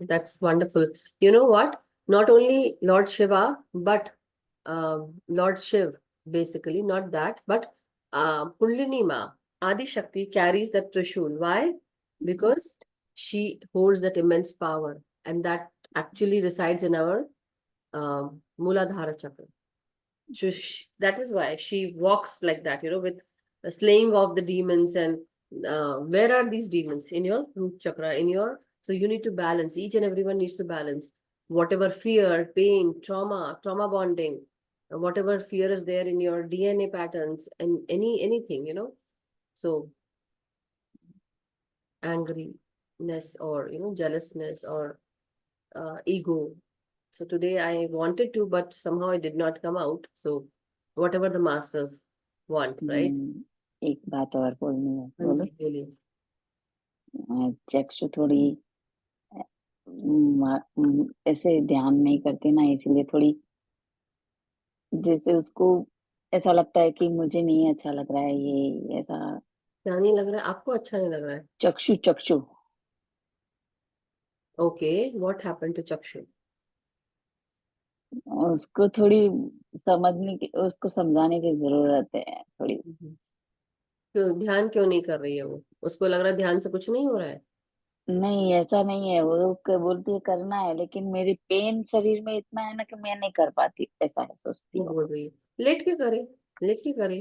that's wonderful. You know what? Not only Lord Shiva, but Lord Shiv, basically, not that, but Kundalini Ma, Adi Shakti carries that Trishul. Why? Because she holds that immense power, and that actually resides in our Muladhara Chakra. So that is why she walks like that, with the slaying of the demons. And where are these demons? In your root chakra, so you need to balance. Each and everyone needs to balance whatever fear, pain, trauma bonding, whatever fear is there in your DNA patterns, and anything, so angriness, or jealousness, or ego. So today I wanted to, but somehow it did not come out. So whatever the masters want, right? एक बात और बोलनी है. हाँ बोलो. जी, बोलिए. चक्षु थोड़ी ऐसे ध्यान नहीं करते ना, इसलिए थोड़ी जैसे उसको ऐसा लगता है कि मुझे नहीं अच्छा लग रहा है ये ऐसा. क्या नहीं लग रहा है आपको? अच्छा नहीं लग रहा है? चक्षु Okay, what happened to Chakshu? उसको थोड़ी उसको समझाने की जरूरत है थोड़ी. क्यों ध्यान क्यों नहीं कर रही है वो? उसको लग रहा है ध्यान से कुछ नहीं हो रहा है? नहीं, ऐसा नहीं है. वो बोलती है करना है, लेकिन मेरी पेन शरीर में इतना है ना कि मैं नहीं कर पाती, ऐसा है सोचती वो हूँ. बोल रही है लेट के करे, लेट के करे.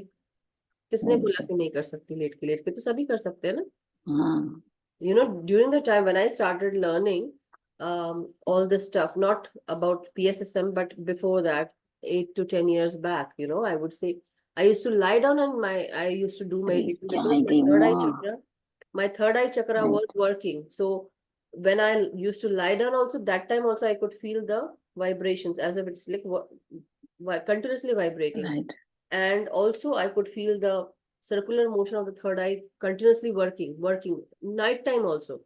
किसने बोला कि नहीं कर सकती? लेट के तो सभी कर सकते हैं ना. हाँ. During the time when I started learning all this stuff, not about PSSM, but before that, 8 to 10 years back, I would say I used to lie down and I used to do meditation क्या because है कि my third eye chakra Right. was working. So when I used to lie down also, that time also I could feel the vibrations as if it's like continuously vibrating. right. And also I could feel the circular motion of the third eye continuously working night time also.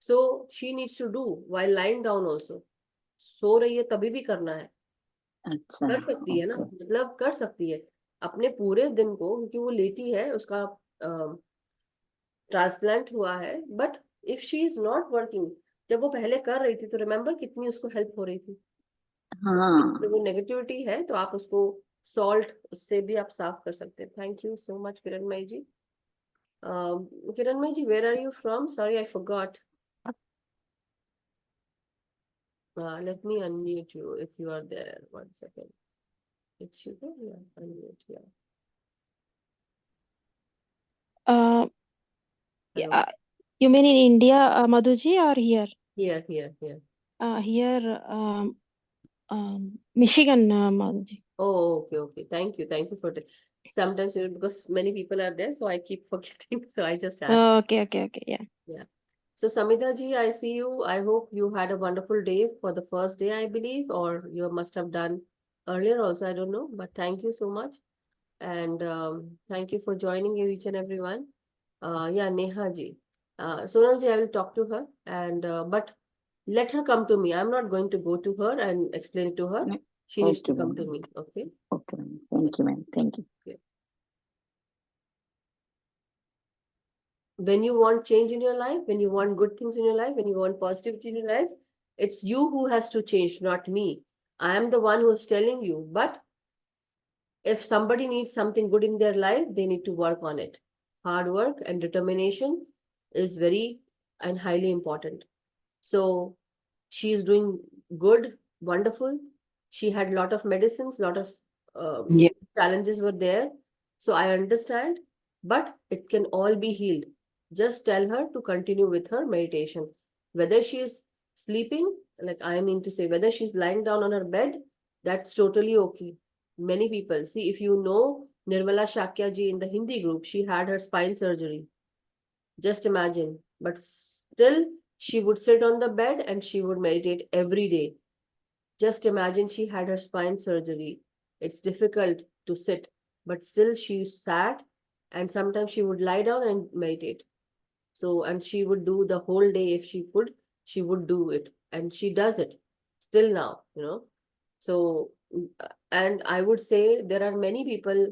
So she needs to do while lying down also. सो रही है तभी भी करना है. अच्छा. कर सकती है ना, okay. मतलब कर सकती है अपने पूरे दिन को, क्योंकि वो लेटी है, उसका ट्रांसप्लांट हुआ है. But if she is not working, जब वो पहले कर रही थी तो रिमेम्बर कितनी उसको हेल्प हो रही थी. हाँ. तो वो नेगेटिविटी है तो आप उसको सॉल्ट से भी आप साफ कर सकते हैं. Thank you so much Kiranmayi ji. Kiranmay ji, where are you from? Sorry, I forgot. Let me unmute you if you are there. 1 second. It's you, yeah, unmute, yeah. Uh, Hello. yeah, you mean in India, Madhuji, or here? Here. Here, Michigan, Madhuji. Oh, okay. Thank you for that. Sometimes, because many people are there, so I keep forgetting. So I just asked. Okay, yeah. So Samita ji, I see you. I hope you had a wonderful day for the first day, I believe, or you must have done earlier also, I don't know. But thank you so much. And thank you for joining each and everyone. Yeah, Neha ji. Sonal ji, I will talk to her, and but let her come to me. I'm not going to go to her and explain it to her. She needs to Okay, come to ma'am. me. Okay. Okay, ma'am. Thank you, ma'am. Thank you. When you want change in your life, when you want good things in your life, when you want positivity in your life, it's you who has to change, not me. I am the one who is telling you, but if somebody needs something good in their life, they need to work on it. Hard work and determination is very and highly important. So she is doing good, wonderful. She had a lot of medicines, lot of Yeah. challenges were there. So I understand, but it can all be healed. Just tell her to continue with her meditation. Whether she is sleeping, like I mean to say, whether she's lying down on her bed, that's totally okay. Many people, see, if you know Nirmala Shakya ji in the Hindi group, she had her spine surgery. Just imagine. But still, she would sit on the bed and she would meditate every day. Just imagine she had her spine surgery. It's difficult to sit, but still she sat, and sometimes she would lie down and meditate. So, and she would do the whole day if she could, she would do it. And she does it still now, you know. So, and I would say there are many people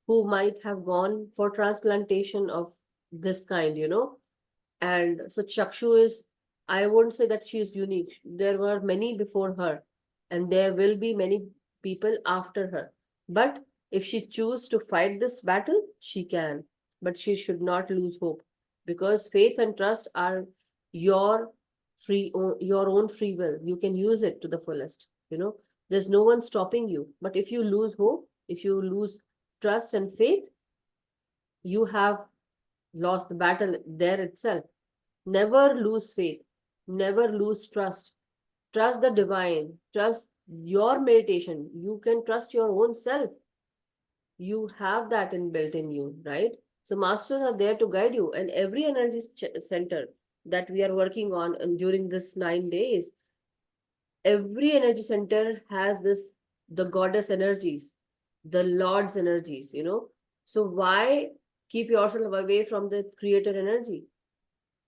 who might have gone for transplantation of this kind, you know. And so Chakshu is, I won't say that she is unique. There were many before her, and there will be many people after her. But if she chooses to fight this battle, she can. But she should not lose hope, because faith and trust are your your own free will. You can use it to the fullest. You know, there's no one stopping you. But if you lose hope, if you lose trust and faith, you have lost the battle there itself. Never lose faith. Never lose trust. Trust the divine. Trust your meditation. You can trust your own self. You have that inbuilt in you, right? So masters are there to guide you. And every energy center that we are working on and during this 9 days, every energy center has this, the goddess energies, the Lord's energies, you know. So why keep yourself away from the creator energy,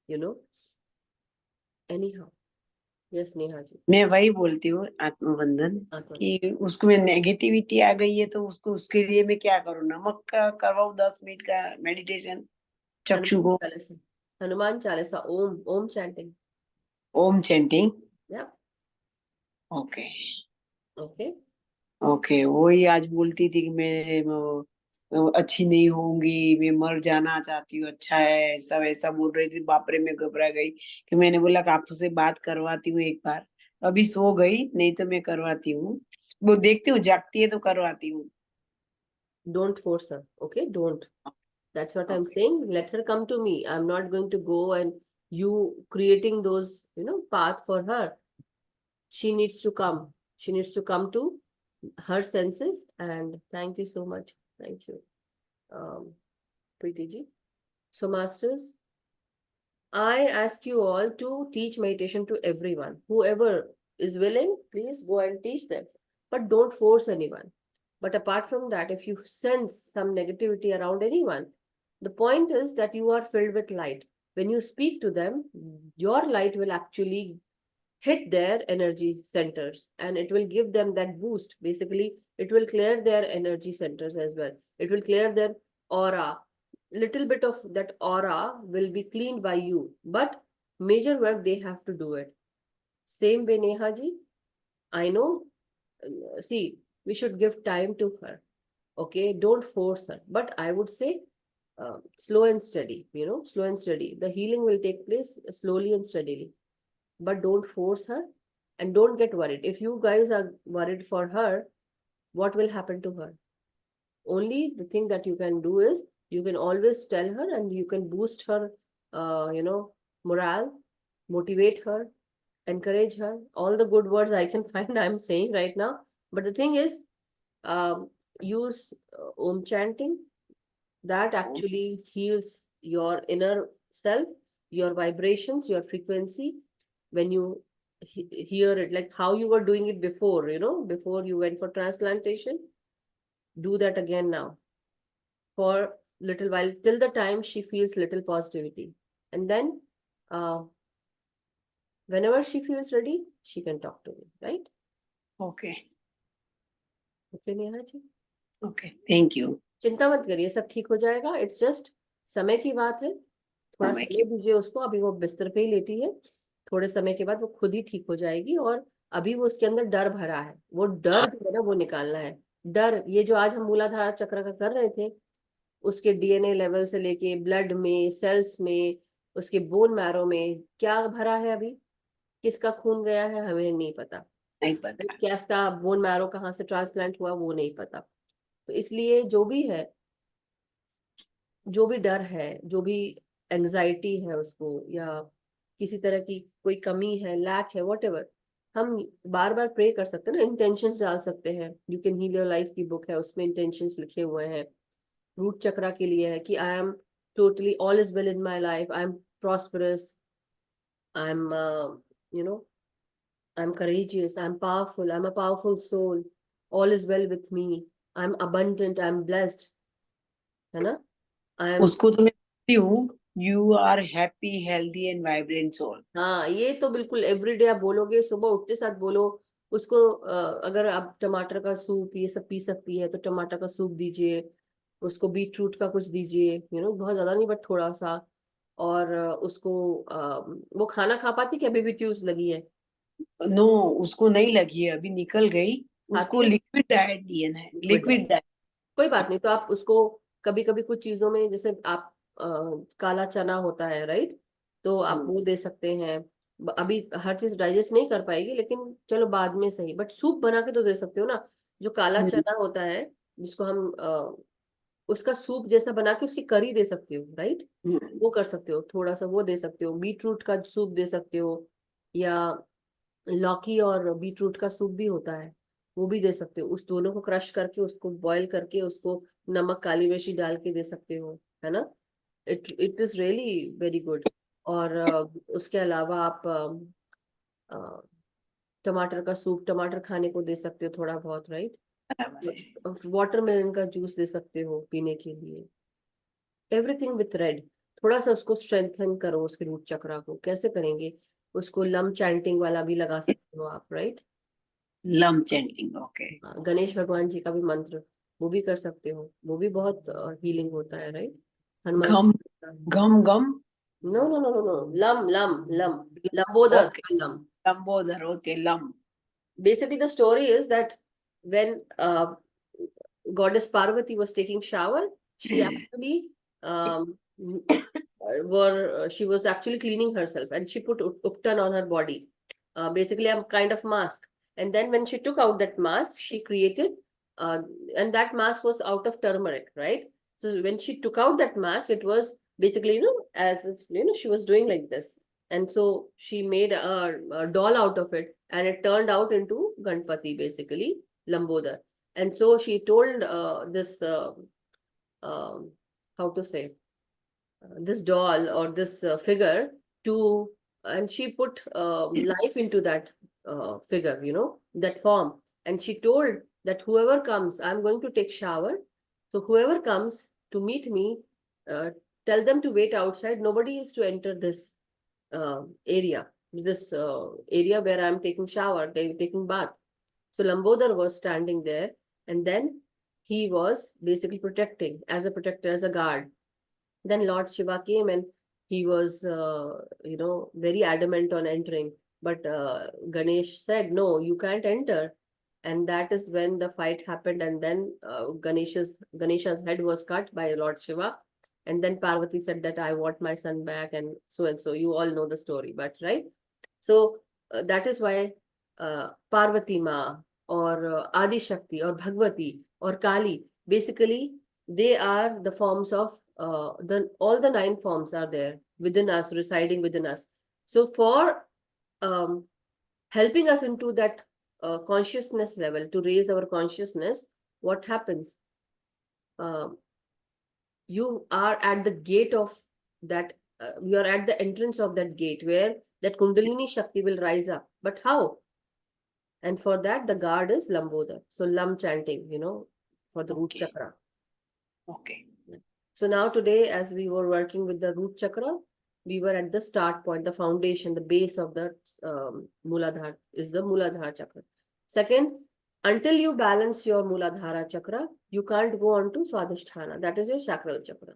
you know? Anyhow. Yes, Neha ji. मैं वही बोलती हूँ आत्मबंधन हाँ, तो कि उसको में negativity आ गई है तो उसको उसके लिए मैं क्या करूँ? नमक का करवाऊँ 10 मिनट का मेडिटेशन चक्षु को, Hanuman Chalisa, Om Om chanting. Om chanting. Yeah, okay okay. Okay. वही आज बोलती थी कि मैं अच्छी नहीं होंगी, मैं मर जाना चाहती हूँ. अच्छा है, ऐसा वैसा बोल रही थी. बाप रे, मैं घबरा गई कि मैंने बोला कि आपसे बात करवाती हूँ एक बार. अभी सो गई, नहीं तो मैं करवाती हूँ. वो देखती हूँ, जागती है तो करवाती हूँ. Don't force her, okay? Don't. That's what I'm saying. Let her come to me. I'm not going to go and you creating those, you know, path for her. She needs to come. She needs to come to her senses. And thank you so much. Thank you, Preeti ji. So, masters, I ask you all to teach meditation to everyone. Whoever is willing, please go and teach them. But don't force anyone. But apart from that, if you sense some negativity around anyone, the point is that you are filled with light. When you speak to them, your light will actually hit their energy centers and it will give them that boost. Basically, it will clear their energy centers as well. It will clear their aura. Little bit of that aura will be cleaned by you, but major work they have to do it. Same way, Neha ji, I know, see, we should give time to her. Okay, don't force her. But I would say slow and steady, you know, slow and steady. The healing will take place slowly and steadily. But don't force her and don't get worried. If you guys are worried for her, what will happen to her? Only the thing that you can do is you can always tell her and you can boost her, you know, morale, motivate her, encourage her. All the good words I can find I'm saying right now. But the thing is, use Om chanting. That actually heals your inner self, your vibrations, your frequency. When you hear it, like how you were doing it before, you know, before you went for transplantation, do that again now for little while, till the time she feels little positivity. And then whenever she feels ready, she can talk to me, right? Okay Okay, Neha ji? Okay. Thank you. चिंता मत करिए, सब ठीक हो जाएगा. It's just समय की बात है. थोड़ा समय समय दीजिए उसको. अभी वो बिस्तर पे ही लेटी है. थोड़े समय के बाद वो खुद ही ठीक हो जाएगी. और अभी वो उसके अंदर डर भरा है. वो डर जो है ना, वो निकालना है. डर, ये जो आज हम मूलाधार चक्र का कर रहे थे, उसके डीएनए लेवल से लेके ब्लड में, सेल्स में, उसके बोन मैरो में क्या भरा है अभी, किसका खून गया है हमें नहीं पता, नहीं पता। क्या इसका बोन मैरो कहाँ से ट्रांसप्लांट हुआ वो नहीं पता। तो इसलिए जो भी है, जो भी डर है, जो भी एंजाइटी है उसको, या किसी तरह की कोई कमी है, लैक है, व्हाटएवर, हम बार बार प्रे कर सकते हैं ना, इंटेंशंस डाल सकते हैं। You can heal your life की बुक है, उसमें इंटेंशंस लिखे हुए हैं। रूट चक्रा के लिए है कि I am totally, all is well in my life, I am prosperous, I am you know, I am courageous, I am powerful, I am a powerful soul, all is well with me, I am abundant, I am blessed, है ना, I am. उसको तो मैं बोलती हूँ, you are happy healthy and vibrant soul. हाँ, ये तो बिल्कुल एवरीडे आप बोलोगे, सुबह उठते साथ बोलो उसको। अगर आप टमाटर का सूप ये सब पी सकती है तो टमाटर का सूप दीजिए उसको, बीट रूट का कुछ दीजिए, बहुत ज्यादा नहीं बट थोड़ा सा। और उसको वो खाना खा पाती कि अभी भी ट्यूज लगी है? नो, उसको नहीं लगी है, अभी निकल गई। खाती उसको है? लिक्विड डाइट दिए है, गुड है, लिक्विड डाइट। कोई बात नहीं। तो आप उसको कभी कभी कुछ चीजों में, जैसे आप काला चना होता है, राइट, तो आप वो दे सकते हैं। अभी हर चीज डाइजेस्ट नहीं कर पाएगी, लेकिन चलो बाद में सही, बट सूप बना के तो दे सकते हो ना। जो काला चना होता है जिसको हम उसका सूप जैसा बना के उसकी करी दे सकते हो, राइट, वो कर सकते हो, थोड़ा सा वो दे सकते हो। बीट रूट का सूप दे सकते हो, या लौकी और बीट रूट का सूप भी होता है, वो भी दे सकते हो। उस दोनों को क्रश करके उसको बॉईल करके उसको नमक काली मिर्ची डाल के दे सकते हो, है ना। It is really very good. और उसके अलावा आप टमाटर का सूप, टमाटर खाने को दे सकते हो थोड़ा बहुत, राइट। वाटरमेलन का जूस दे सकते हो पीने के लिए। एवरीथिंग विथ रेड, थोड़ा सा उसको स्ट्रेंथन करो उसके रूट चक्रा को। कैसे करेंगे? उसको लम चैंटिंग वाला भी लगा सकते हो आप, right. Lump chanting, okay. Ganesh भगवान जी का भी मंत्र वो भी कर सकते हो, वो भी बहुत हीलिंग होता है, राइट। हनुमान घम घम घम। No no no no no, लम लम लम, लंबोदर ओके, का लम। लंबोदर, ओके, लम। Basically the story is that when goddess Parvati was taking shower, she actually she was actually cleaning herself, and she put uptan on her body, basically a kind of mask. And then when she took out that mask, she created, uh, and that mask was out of turmeric, right? So when she took out that mask, it was basically, as if, she was doing like this. And so she made a doll out of it, and it turned out into Ganpati, basically, Lambodar. And so she told this, how to say, this doll or this figure to, and she put life into that figure, that form. And she told that whoever comes, I'm going to take shower. So whoever comes to meet me, uh, tell them to wait outside. Nobody is to enter this area, this area where I'm taking shower, taking bath. So Lambodar was standing there, and then he was basically protecting, as a protector, as a guard. Then Lord Shiva came, and he was, very adamant on entering. But Ganesh said, no, you can't enter. And that is when the fight happened. And then Ganesha's head was cut by Lord Shiva. And then Parvati said that I want my son back, and so and so. You all know the story, but right? So that is why Parvati Ma or Adi Shakti or Bhagwati or Kali, basically they are the forms of all the 9 forms are there within us, residing within us. So for helping us into that consciousness level, to raise our consciousness, what happens? You are at the gate of that, you are at the entrance of that gate where that Kundalini Shakti will rise up. But how? And for that, the guard is Lambodar. So Lam chanting, for the root Okay. chakra. Okay. So now today, as we were working with the root chakra, we were at the start point, the foundation, the base of the Mooladhara is the Mooladhara chakra. Second, until you balance your Mooladhara chakra, you can't go on to Swadhisthana. That is your sacral chakra.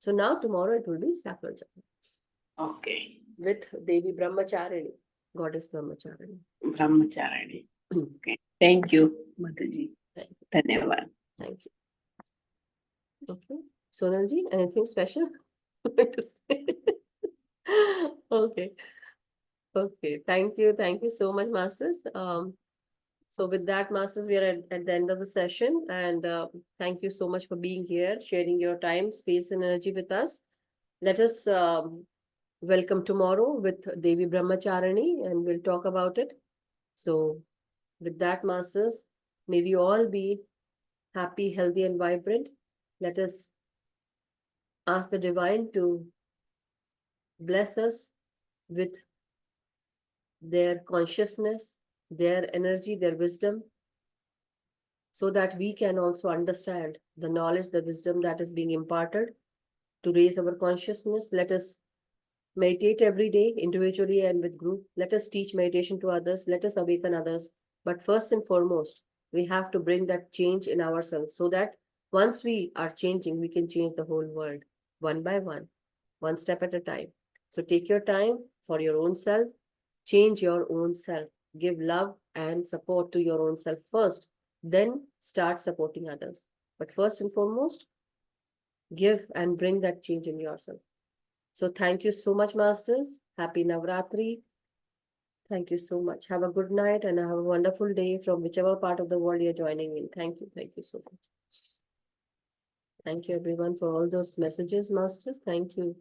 So now tomorrow it will be sacral chakra. Okay. With Devi Brahmacharini, goddess Brahmacharini. Brahmacharani. Okay. Thank you, Mataji. धन्यवाद। Thank you. Okay. Sonalji, anything special to say? Okay. Okay. Thank you. Thank you so much, Masters. So with that, Masters, we are at the end of the session. And thank you so much for being here, sharing your time, space, and energy with us. Let us welcome tomorrow with Devi Brahmacharani, and we'll talk about it. So with that, Masters, may we all be happy, healthy, and vibrant. Let us ask the divine to bless us with their consciousness, their energy, their wisdom, so that we can also understand the knowledge, the wisdom that is being imparted to raise our consciousness. Let us meditate every day, individually and with group. Let us teach meditation to others. Let us awaken others. But first and foremost, we have to bring that change in ourselves, so that once we are changing, we can change the whole world one by one step at a time. So take your time for your own self, change your own self, give love and support to your own self first, then start supporting others. But first and foremost, give and bring that change in yourself. So thank you so much, Masters. Happy Navratri. Thank you so much. Have a good night and have a wonderful day from whichever part of the world you're joining in. Thank you. Thank you so much. Thank you, everyone, for all those messages, Masters. Thank you.